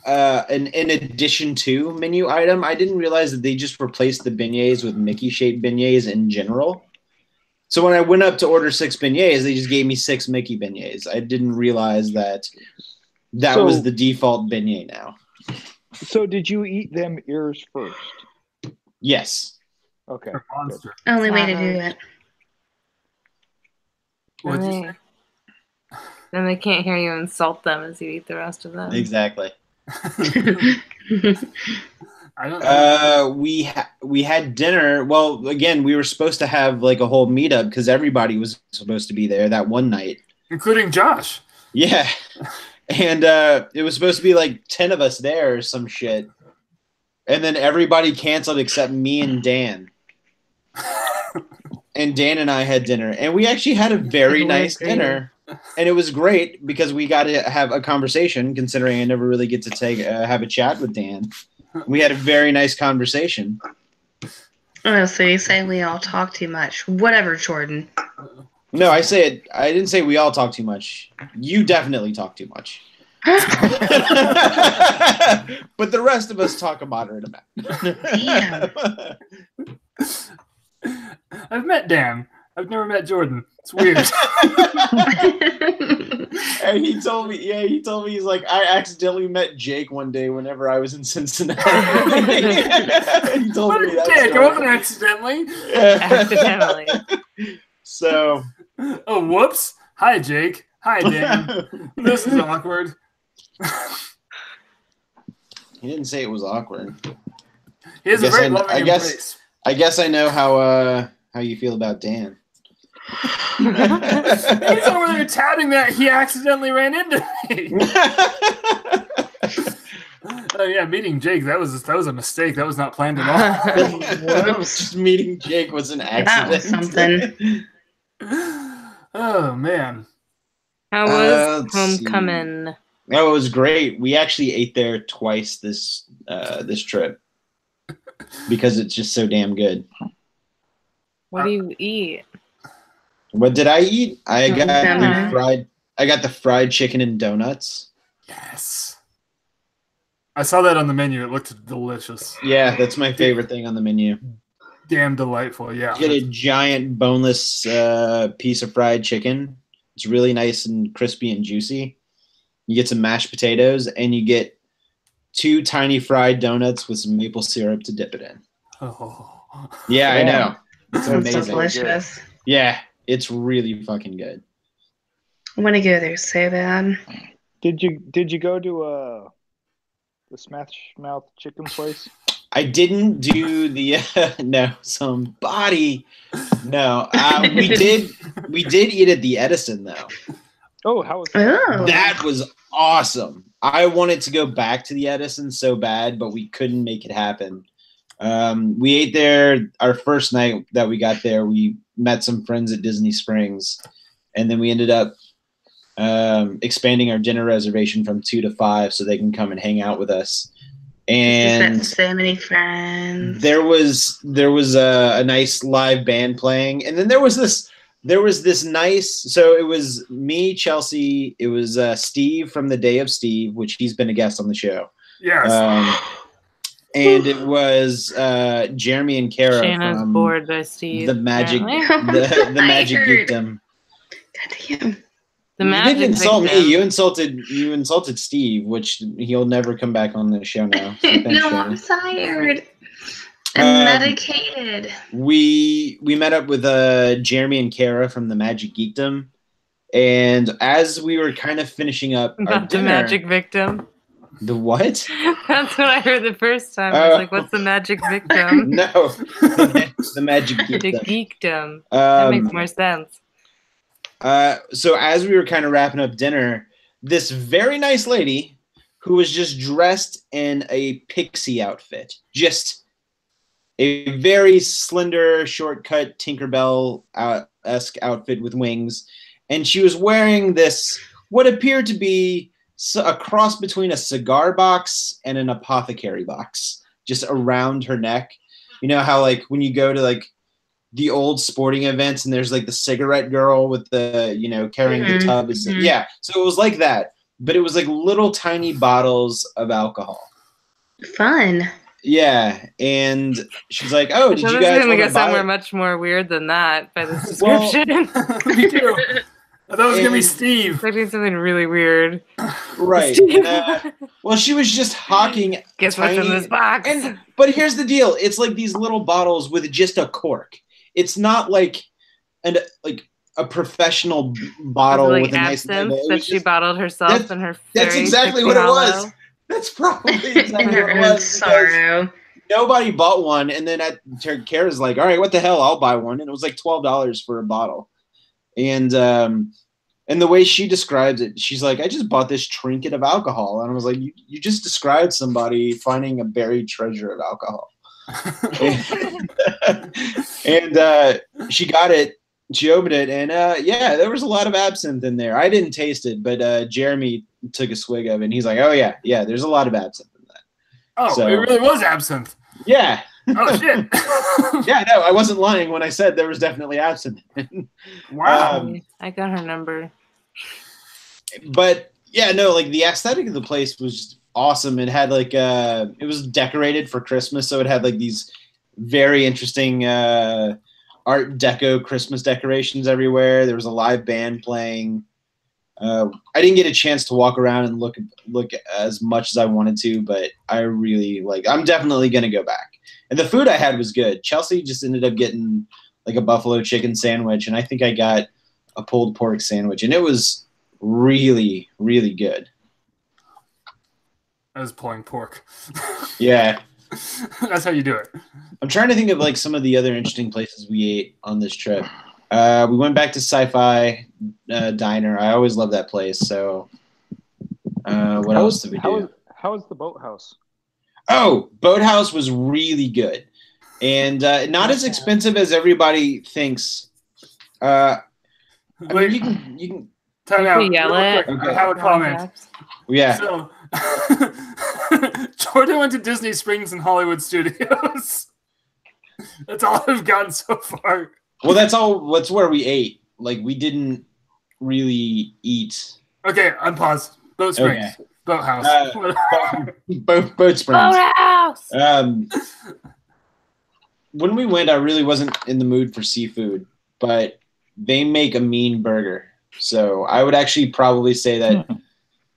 an addition to menu item. I didn't realize that they just replaced the beignets with Mickey-shaped beignets in general. So when I went up to order 6 beignets, they just gave me 6 Mickey beignets. I didn't realize that was the default beignet now. So did you eat them ears first? Yes. Okay. Monster. Only way to do it. What'd you say? Then they can't hear you insult them as you eat the rest of them. Exactly. I don't know. We had dinner. Well, again, we were supposed to have like a whole meetup because everybody was supposed to be there that one night, Including Josh. Yeah, and it was supposed to be like 10 of us there or some shit, and then everybody canceled except me and Dan. And Dan and I had dinner, and we actually had a very nice dinner, and it was great because we got to have a conversation. Considering I never really get to have a chat with Dan, we had a very nice conversation. Oh, so you say we all talk too much. Whatever, Jordan. No, I didn't say we all talk too much. You definitely talk too much. But the rest of us talk a moderate amount. Damn. I've met Dan. I've never met Jordan. It's weird. And he told me, he's like, I accidentally met Jake one day whenever I was in Cincinnati. He told me that. Jake, I wasn't accidentally. Accidentally. So. Oh, whoops. Hi, Jake. Hi, Dan. This is awkward. He didn't say it was awkward. He has a very loving embrace. I guess I know how you feel about Dan. He's over there touting that he accidentally ran into me. Oh yeah, meeting Jake, that was a mistake. That was not planned at all. Just meeting Jake was an accident. That was something. Oh man. How was homecoming? Oh, it was great. We actually ate there twice this trip because it's just so damn good. What do you eat? What did I eat? I got Salmon. the fried chicken and donuts. Yes. I saw that on the menu. It looked delicious. Yeah, that's my favorite thing on the menu. Damn delightful. Yeah. You get a giant boneless piece of fried chicken. It's really nice and crispy and juicy. You get some mashed potatoes, and you get 2 tiny fried donuts with some maple syrup to dip it in. Oh. Yeah, I know. It's Sounds amazing. delicious. Yeah, it's really fucking good. I want to go there so bad. Did you go to the Smash Mouth chicken place? I didn't do the no. Somebody, no. We did eat at the Edison though. Oh, how was that? Oh. That was awesome. I wanted to go back to the Edison so bad, but we couldn't make it happen. We ate there our first night that we got there. We met some friends at Disney Springs, and then we ended up expanding our dinner reservation from 2 to 5 so they can come and hang out with us. And so many friends. there was a nice live band playing, and then there was this nice. So it was me, Chelsea. It was Steve from the Day of Steve, which he's been a guest on the show. Yes. And it was Jeremy and Kara Shanna's from bored by Steve. the Magic apparently. the Magic heard. Geekdom. God damn. The You Magic didn't insult Victim. me. You insulted Steve, which he'll never come back on the show now. So thanks, No, Shanna. I'm tired. I'm medicated. We met up with Jeremy and Kara from the Magic Geekdom, and as we were kind of finishing up our About the dinner, Magic Victim. the what? That's what I heard the first time. I was like, what's the Magic Victim? No, the Magic The Geekdom. geekdom. That makes more sense. So as we were kind of wrapping up dinner, this very nice lady who was just dressed in a pixie outfit, just a very slender, shortcut Tinkerbell-esque outfit with wings, and she was wearing this what appeared to be a cross between a cigar box and an apothecary box, just around her neck. You know how like when you go to like the old sporting events and there's like the cigarette girl with the, you know, carrying the tub. Yeah. So it was like that, but it was like little tiny bottles of alcohol. Fun. Yeah. And she's like, oh, did you guys going to go want to buy somewhere much more weird than that by this description. Me too. I thought it was going to be Steve. Expecting something really weird. Right. Well, she was just hawking. Guess what's in this box? But here's the deal. It's like these little bottles with just a cork. It's not like a professional bottle like with a nice absinthe that she bottled herself in her. That's exactly what it was. That's probably exactly In her what it own was. sorrow. Nobody bought one, and then Kara's like, "All right, what the hell? I'll buy one." And it was like $12 for a bottle. And the way she describes it, she's like, "I just bought this trinket of alcohol," and I was like, "You just described somebody finding a buried treasure of alcohol." and she got it. She opened it, and yeah, there was a lot of absinthe in there. I didn't taste it, but Jeremy took a swig of it, and he's like, "Oh yeah, there's a lot of absinthe in that." Oh, so, it really was absinthe. Yeah. Oh shit. Yeah, no, I wasn't lying when I said there was definitely absinthe. Wow. I got her number. But yeah, no, like the aesthetic of the place was just awesome. It had like it was decorated for Christmas, so it had like these very interesting Art Deco Christmas decorations everywhere. There was a live band playing. I didn't get a chance to walk around and look as much as I wanted to, but I really I'm definitely gonna go back. And the food I had was good. Chelsea just ended up getting like a buffalo chicken sandwich, and I think I got a pulled pork sandwich, and it was really, really good. I was pulling pork. Yeah. That's how you do it. I'm trying to think of like some of the other interesting places we ate on this trip. We went back to Sci-Fi Diner. I always love that place. So what else did we do? How was the boathouse? Oh, Boathouse was really good. And not as expensive as everybody thinks. I mean, you can time out. Yell it. Okay. I have a comment. Yeah. So, Jordan went to Disney Springs and Hollywood Studios. That's all I've gotten so far. Well, that's where we ate. Like, we didn't really eat. Okay, unpause. Boat Springs. Okay. Boathouse. Boat Springs. Boathouse! When we went, I really wasn't in the mood for seafood, but they make a mean burger. So I would actually probably say that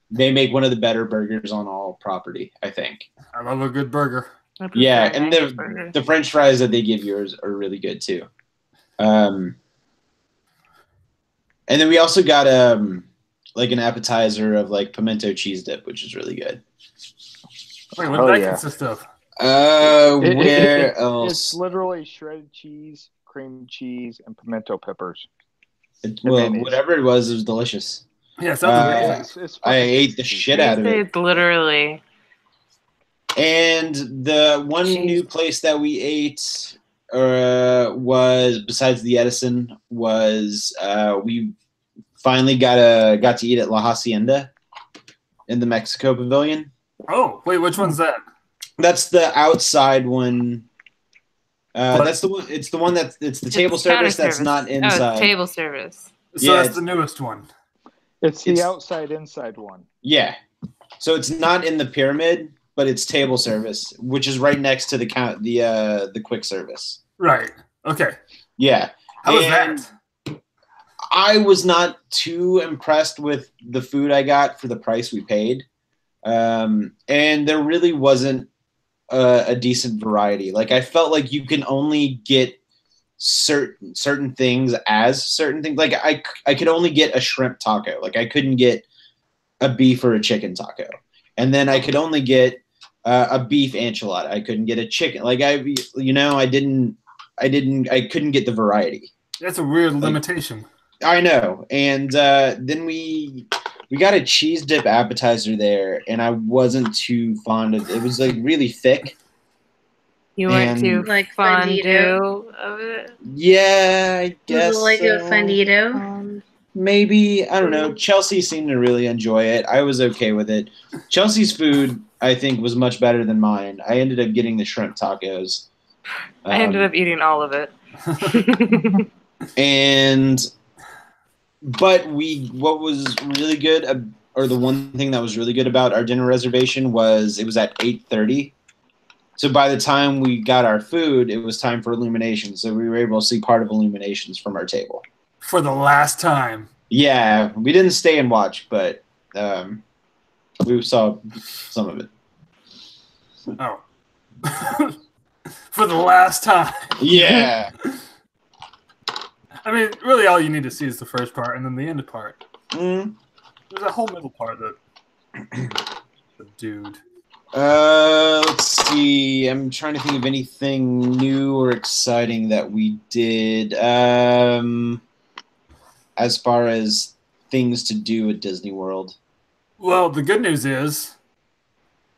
they make one of the better burgers on all property, I think. I love a good burger. Yeah, and the French fries that they give you are really good too. And then we also got like an appetizer of like pimento cheese dip, which is really good. Wait, what does that consist of? Where else? It's literally shredded cheese, cream cheese, and pimento peppers. Well, whatever it was delicious. Yeah, sounds amazing. I ate the shit out of it. It's literally. And the one new place that we ate was, besides the Edison, was we finally got to eat at La Hacienda in the Mexico Pavilion. Oh, wait, which one's that? That's the outside one. That's the one. It's the one it's the table service that's not inside. Oh, it's table service. So yeah, that's the newest one. It's the outside inside one. Yeah. So it's not in the pyramid, but it's table service, which is right next to the quick service. Right. Okay. Yeah. How was that? I was not too impressed with the food I got for the price we paid. And there really wasn't a decent variety. Like, I felt like you can only get certain things as certain things. Like, I could only get a shrimp taco. Like, I couldn't get a beef or a chicken taco. And then I could only get a beef enchilada. I couldn't get a chicken. Like, I couldn't get the variety. That's a weird limitation. I know. And then we got a cheese dip appetizer there, and I wasn't too fond of it. It was like really thick. You went to Like fondue fondue. of it? Yeah, I Was guess it like a so. fondue? Maybe, I don't know. Chelsea seemed to really enjoy it. I was okay with it. Chelsea's food, I think, was much better than mine. I ended up getting the shrimp tacos. I ended up eating all of it. But what was really good, or the one thing that was really good about our dinner reservation was it was at 8:30. So by the time we got our food, it was time for Illumination. So we were able to see part of Illuminations from our table. For the last time. Yeah, we didn't stay and watch, but we saw some of it. Oh. For the last time. Yeah. I mean, really all you need to see is the first part and then the end part. Mm. There's a whole middle part that... the dude. Let's see. I'm trying to think of anything new or exciting that we did. As far as things to do at Disney World. Well, the good news is,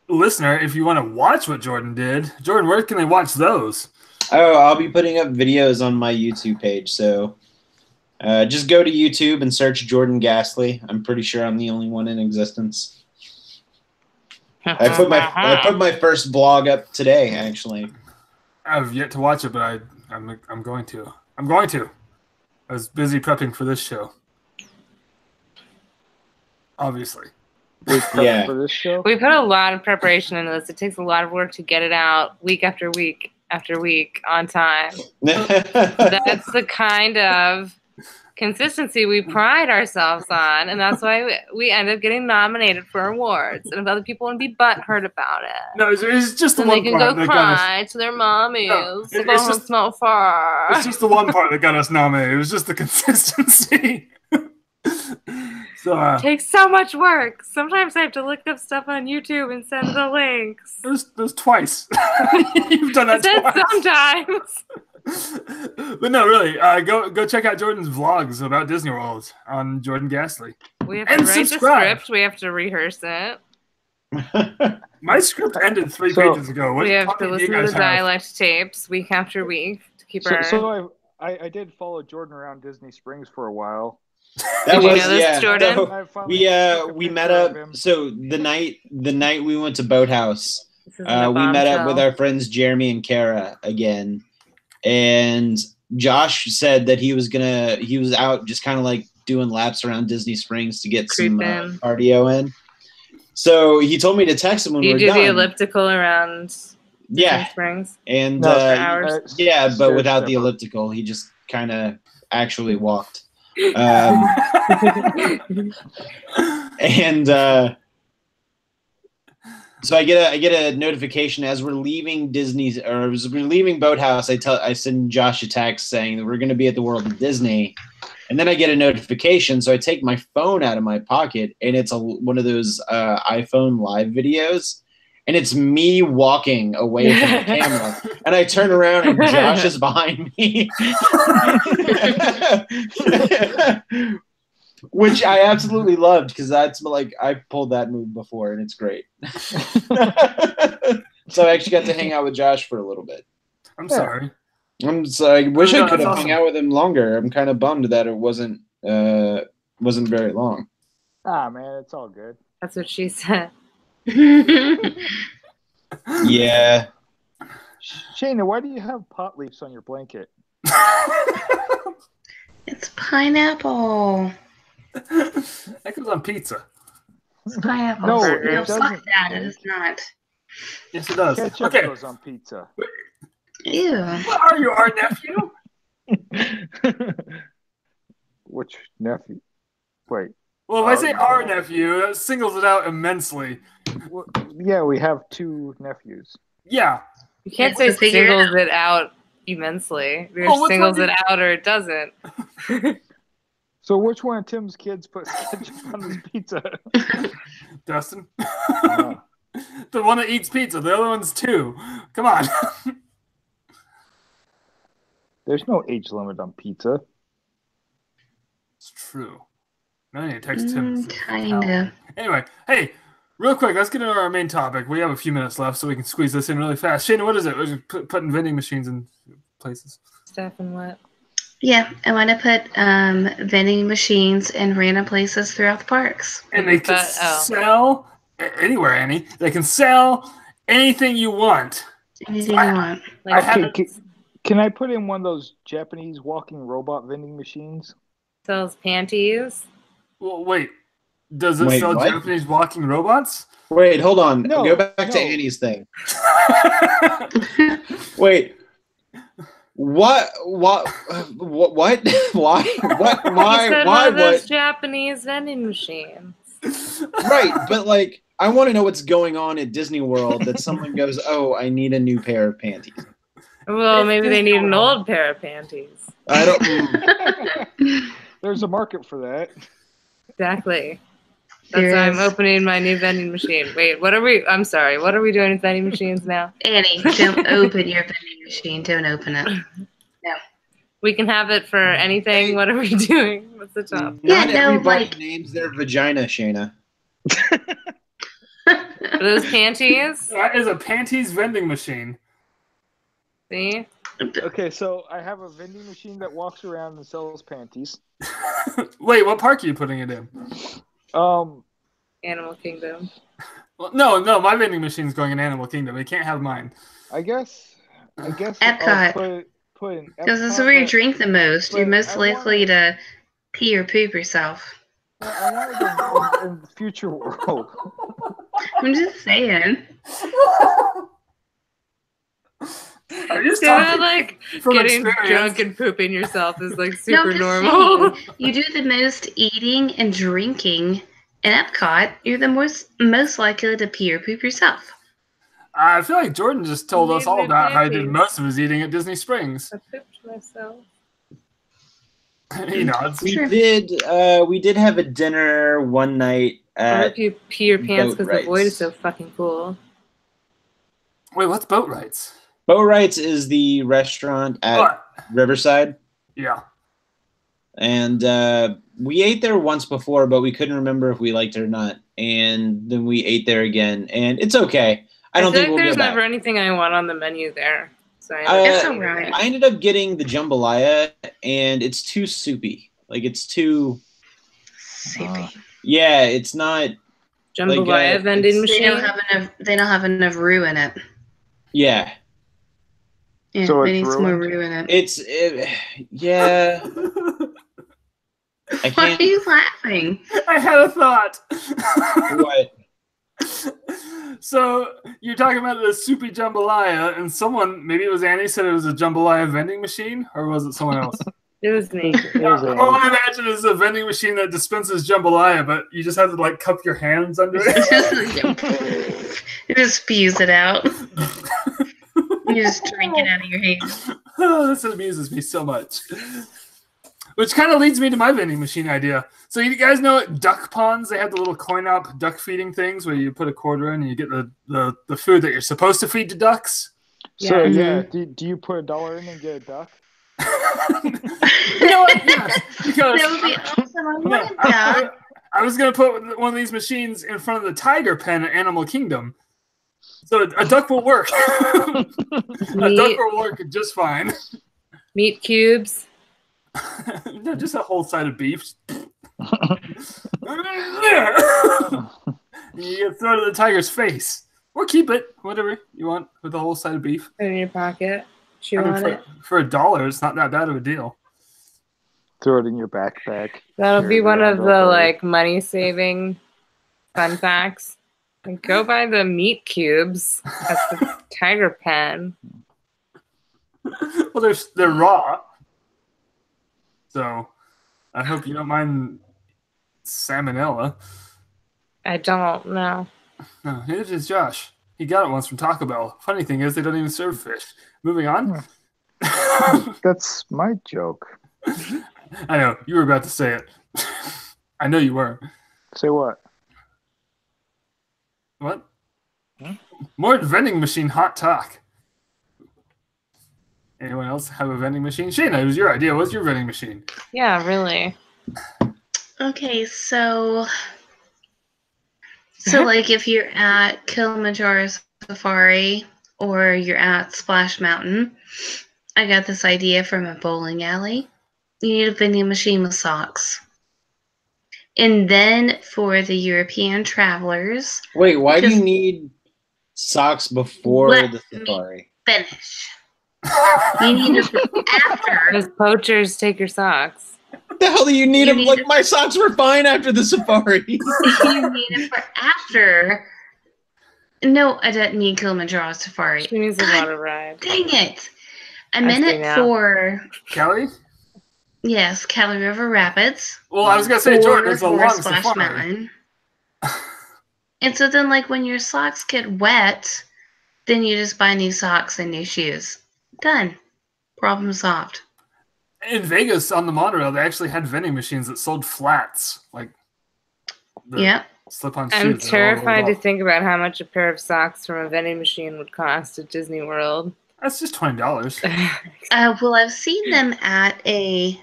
listener, if you want to watch what Jordan did, Jordan, where can they watch those? Oh, I'll be putting up videos on my YouTube page, so just go to YouTube and search Jordan Gasly. I'm pretty sure I'm the only one in existence. I put my first blog up today, actually. I've yet to watch it, but I'm going to. I'm going to. I was busy prepping for this show. Obviously. Yeah. For this show? We put a lot of preparation into this. It takes a lot of work to get it out week after week after week on time. That's the kind of consistency we pride ourselves on, and that's why we end up getting nominated for awards. And if other people want to be butthurt about it, No, it's just the then one they can part go that got us. cry to their mommies. No, Go it's home, just- smell far. It's just the one part that got us nominated. It was just the consistency. So It takes so much work. Sometimes I have to look up stuff on YouTube and send the links. there's twice. You've done I that said twice. sometimes. But no, really, go check out Jordan's vlogs about Disney World on Jordan Gasly. We have to And write subscribe. the script. We have to rehearse it. My script ended 3 So- pages ago. What We have copy to do listen you to guys the have? dialect tapes week after week to keep our. So I did follow Jordan around Disney Springs for a while. Did you know this, Jordan? so I finally took a we picture met of up. him. So the night we went to Boathouse, This isn't a we met up with bombshell. our friends Jeremy and Kara again, and Josh said that he was out just kind of like doing laps around Disney Springs to get some Creeping. cardio in. So he told me to text him when You we're do done. the elliptical around Yeah, Disney Springs. and No, hours. yeah, but without the Stepper. elliptical, he just kind of actually walked. And so I get a notification as we're leaving Disney's, or as we're leaving Boathouse. I send Josh a text saying that we're going to be at the World of Disney, and then I get a notification. So I take my phone out of my pocket, and it's one of those iPhone live videos, and it's me walking away from the camera, and I turn around and Josh is behind me. Which I absolutely loved, because that's like I've pulled that move before and it's great. So I actually got to hang out with Josh for a little bit. I'm sorry. I wish No, I could that's have awesome. hung out with him longer. I'm kind of bummed that it wasn't very long. Ah, man, it's all good. That's what she said. Yeah. Shayna, why do you have pot leaves on your blanket? It's pineapple. That goes on pizza. It's pineapple. No, it no, doesn't. fuck that. It is not. Yes, it does. Ketchup Okay, goes on pizza. Ew. what are you, our nephew? Which nephew? Wait. Well, if I say our nephew, that singles it out immensely. Yeah, we have 2 nephews. Yeah. You can't It's say to figure it singles it out immensely. Either Oh, which singles one it out or it doesn't. So which one of Tim's kids put ketchup on his pizza? Dustin. Uh, The one that eats pizza. The other one's 2. Come on. There's no age limit on pizza. It's true. Now I need to text Tim. Kinda. Anyway, hey, Real quick, let's get into our main topic. We have a few minutes left, so we can squeeze this in really fast. Shayna, what is it? We're putting vending machines in places. Stuff and what? Yeah, I want to put vending machines in random places throughout the parks. And they can sell anywhere, Annie. They can sell anything you want. Anything you want. Like Can I put in one of those Japanese walking robot vending machines? sells panties. Well, wait. Does it Wait, sell what? Japanese walking robots? Wait, hold on. No, Go back to no. Annie's thing. Wait. What? What? What? Why? Why? He said Why? one of those What? Japanese vending machines. Right, but like, I want to know what's going on at Disney World that someone goes, "Oh, I need a new pair of panties." Well, It's maybe they Disney need an World. old pair of panties. I don't. There's a market for that. Exactly. There That's why I'm is. opening my new vending machine. Wait, what are we? I'm sorry. What are we doing with vending machines now? Annie, don't open your vending machine. Don't open it. We can have it for anything. What are we doing? What's the top? Yeah, Not no, everybody like- names their vagina, Shayna. Are those panties? That is a panties vending machine. See? Okay, so I have a vending machine that walks around and sells panties. Wait, what park are you putting it in? Animal Kingdom. Well, no, my vending machine's going in Animal Kingdom. It can't have mine. I guess Epcot. I'll put in Because that's Epcot, where you but drink the most. You're but most I likely wanna- to pee or poop yourself. I want it in the future world. I'm just saying. I'm just Yeah, talking like from getting experience. drunk and pooping yourself is like No, super I'm just normal. saying, you do the most eating and drinking in Epcot. You're the most likely to pee or poop yourself. I feel like Jordan just told us all Leave about how he did panties. most of his eating at Disney Springs. I pooped myself. He nods. We Sure. did have a dinner one night I at hope you pee your pants boat because the void rides. is so fucking cool. Wait, what's boat rights? Boat Rights is the restaurant at What? Riverside, Yeah. and we ate there once before, but we couldn't remember if we liked it or not. And then we ate there again, and it's okay. I don't feel think like we'll there's go back. never anything I want on the menu there. So It's Uh, alright. I ended up getting the jambalaya, and it's too soupy. Like it's too. Soupy. Yeah, it's not. Jambalaya like, vending it's- They machine. don't have enough. They don't have enough roux in it. Yeah, Yeah, So they it's need some more ruined? roux in it. yeah. I Why are can't. you laughing? I had a thought. What? So you're talking about the soupy jambalaya, and someone, maybe it was Annie, said it was a jambalaya vending machine, or was it someone else? It was me. There's All I imagine is a vending machine that dispenses jambalaya, but you just have to like cup your hands under it. You just spews it out. You just drink it out of your hand. Oh, this amuses me so much. Which kind of leads me to my vending machine idea. So you guys know at duck ponds, they have the little coin-op duck feeding things where you put a quarter in and you get the food that you're supposed to feed to ducks. So Yeah. do you put $1 in and get a duck? You know what? Yes, because That would be awesome. I Yeah, want that. I was going to put one of these machines in front of the tiger pen at Animal Kingdom. So a duck will work. A duck Meat, will work just fine. meat cubes. No, just a whole side of beef. You throw it in the tiger's face. Or keep it, whatever you want, with a whole side of beef. Put it in your pocket. Chew I mean, on it. for $1, it's not that bad of a deal. Throw it in your backpack. That'll Carry be it one around of all the day. like money saving fun facts. Like, go buy the meat cubes at the tiger pen. Well, they're raw. So, I hope you don't mind salmonella. I don't know. No, it is Josh. He got it once from Taco Bell. Funny thing is, they don't even serve fish. Moving on. That's my joke. I know, you were about to say it. I know you were. Say what? What? Huh? More vending machine hot talk. Anyone else have a vending machine? Shayna, it was your idea. What's your vending machine? Yeah, really. Okay, so So, like, if you're at Kilimanjaro Safari or you're at Splash Mountain, I got this idea from a bowling alley. You need a vending machine with socks. And then for the European travelers, Wait, why do you Because- need socks before Let the me- safari? finish. You need to after. Those poachers take your socks. What the hell do you need You them? need Like, to- my socks were fine after the safari. You need it for after. No, I don't need Kilimanjaro Safari. She needs a God water ride. dang it! A I minute see now. for Kelly? yes, Cali River Rapids. Well, I was gonna say, or Jordan, it's a for long Splash safari. Mountain. And so then, like, when your socks get wet, then you just buy new socks and new shoes. Done. Problem solved. In Vegas on the monorail, they actually had vending machines that sold flats, like the Yep. slip-on shoes. I'm that all terrified to rolled up. think about how much a pair of socks from a vending machine would cost at Disney World. That's just $20. Well, I've seen them at a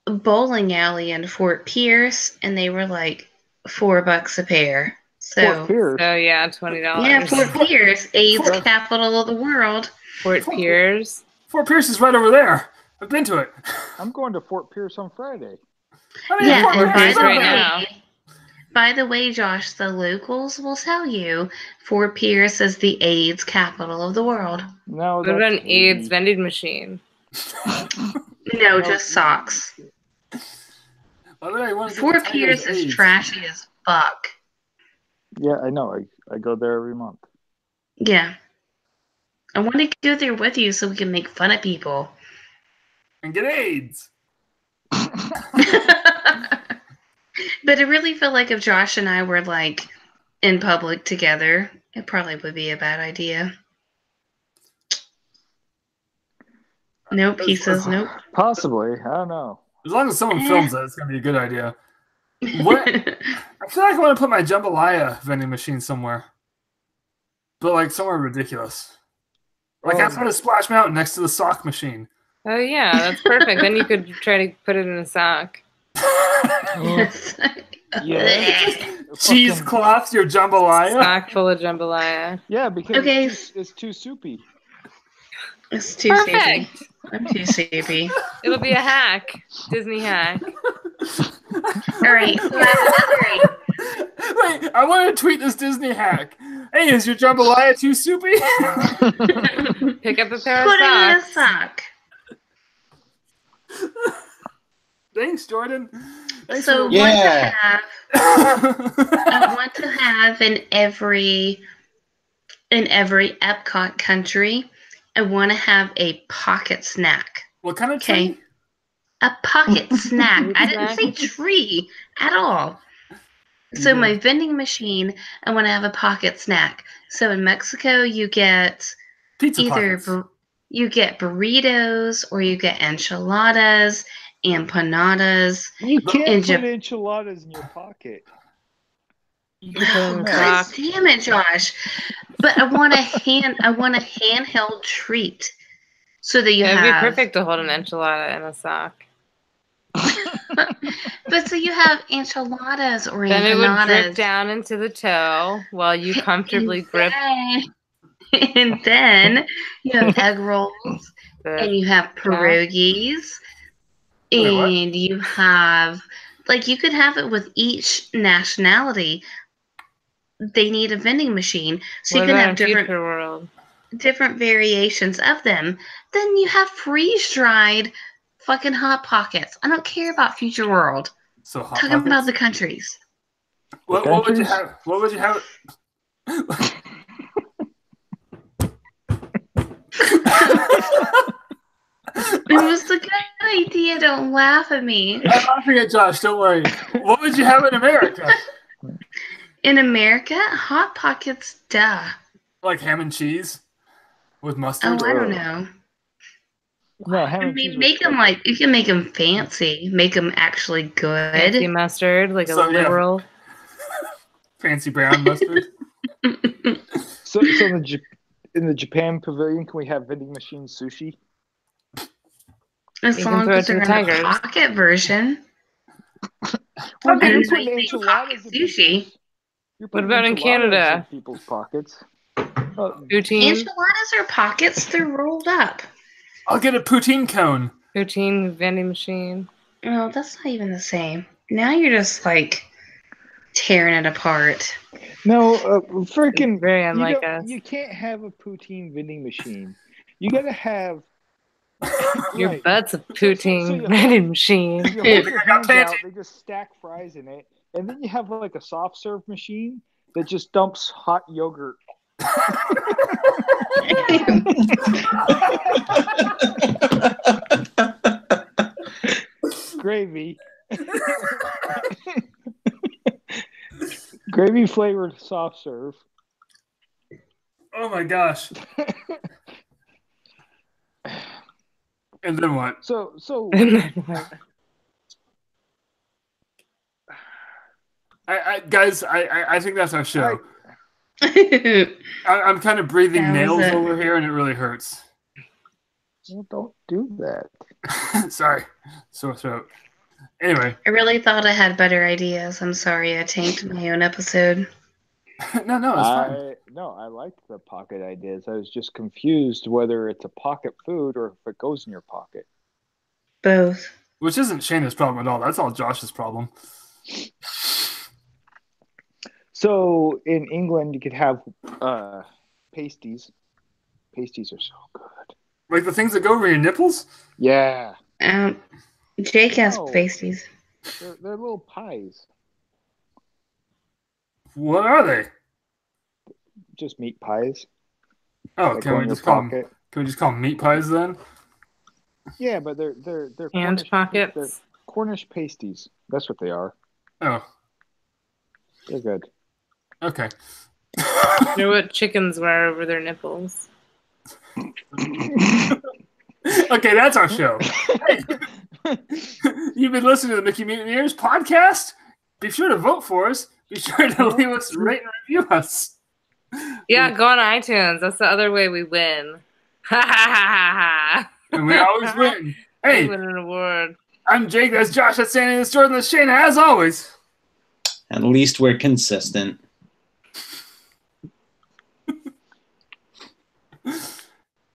bowling alley in Fort Pierce, and they were like $4 a pair. So Fort Pierce. So yeah, $20. yeah, Fort Pierce, AIDS Fort- capital of the world. Fort Pierce. Fort Pierce is right over there. I've been to it. I'm going to Fort Pierce on Friday. I mean, Yeah, Fort and Fort Pierce by is the right way, now. by the way, Josh, the locals will tell you Fort Pierce is the AIDS capital of the world. No, What about an that's AIDS Haiti. vending machine? No, just socks. Why would I want to get Fort the Tigers Pierce is AIDS? trashy as fuck. Yeah, I know. I go there every month. Yeah. I want to go there with you so we can make fun of people. And get AIDS. But I really feel like if Josh and I were like in public together, it probably would be a bad idea. Nope, he says nope. Possibly. I don't know. As long as someone films it, it's going to be a good idea. What? I feel like I want to put my jambalaya vending machine somewhere. But like somewhere ridiculous. Like Oh. outside of Splash Mountain next to the sock machine. Oh yeah, that's perfect. Then you could try to put it in a sock. Yeah. Cheesecloth, your jambalaya. Sock full of jambalaya. Yeah, because Okay. it's too soupy. It's too soupy. Perfect. I'm too soupy. It'll be a hack. Disney hack. All right, so I have another idea. Wait, I want to tweet this Disney hack. Hey, is your jambalaya too soupy? Pick up a pair Put of him in a socks. sock. Thanks, Jordan. Thanks So for Yeah. I want to have in every Epcot country, I want to have a pocket snack. What kind of Okay. tree? A pocket snack. I didn't say Snack. tree at all. So my vending machine, I want to have a pocket snack. So in Mexico, you get Pizza either pockets. you get burritos or you get enchiladas, empanadas. You can't In put Jap- enchiladas in your pocket. You can put it in Oh, a God sock. damn it, Josh! But I want a handheld treat, so that you It'd be have. perfect to hold an enchilada in a sock. But so you have enchiladas or Then it would drip empanadas. down into the toe while you comfortably grip And then you have egg rolls, and the. you have pierogies, Wait, what? and you have like you could have it with each nationality. They need a vending machine, so What you can about have in different Future World? different variations of them. Then you have freeze dried fucking hot pockets. I don't care about Future World. So hot Talking about pockets. the countries. What would you countries? have? What would you have? It was a good idea. Don't laugh at me. I'm laughing at Josh. Don't worry. What would you have in America? In America, hot pockets, duh. Like ham and cheese with Oh, mustard. I don't know. No, ham I and mean, cheese make them like you can make them fancy, make them actually Fancy good. mustard, like a So, yeah. liberal. Fancy brown mustard. So in the Japan pavilion, can we have vending machine sushi? As You can long throw as it to they're the in the tigers. pocket version. Well, And you they put make enchiladas pocket in sushi. those. You're What putting about in enchiladas Canada? in people's pockets. Poutine. Enchiladas are pockets. They're rolled up. I'll get a poutine cone. Poutine vending machine. Oh, that's not even the same. Now you're just like tearing it apart. No, freaking It's very unlike us. You can't have a poutine vending machine. You gotta have Your right. butt's a So poutine you vending machine. You hold your hands out, they just stack fries in it, and then you have like a soft serve machine that just dumps hot yogurt. Gravy. Gravy flavored soft serve. Oh my gosh. And then what? So Guys, I think that's our show. Well, I'm kind of breathing That was nails it. over here, and it really hurts. well, don't do that. Sorry, sore throat. Anyway, I really thought I had better ideas. I'm sorry I tanked my own episode. no, it's fine. I liked the pocket ideas. I was just confused whether it's a pocket food or if it goes in your pocket. Both. Which isn't Shayna's problem at all. That's all Josh's problem. So in England, you could have pasties. Pasties are so good. Like the things that go over your nipples? Yeah, Jake has No. pasties. they're little pies. What are they? Just meat pies. Oh, that can go we in your just call them? pocket. Can we just call them meat pies then? Yeah, but they're Hand Cornish, pockets. They're Cornish pasties. That's what they are. Oh, They're good. okay. You know what chickens wear over their nipples? Okay, that's our show. Hey, you've been listening to the Mickey Mutineers podcast. Be sure to vote for us. Be sure to leave us, rate, and review us. Yeah, go on iTunes. That's the other way we win. Ha ha ha ha ha. And we always win. We Hey, win an award. I'm Jake. That's Josh. That's Sandy. That's Jordan. That's Shayna. As always. At least we're consistent.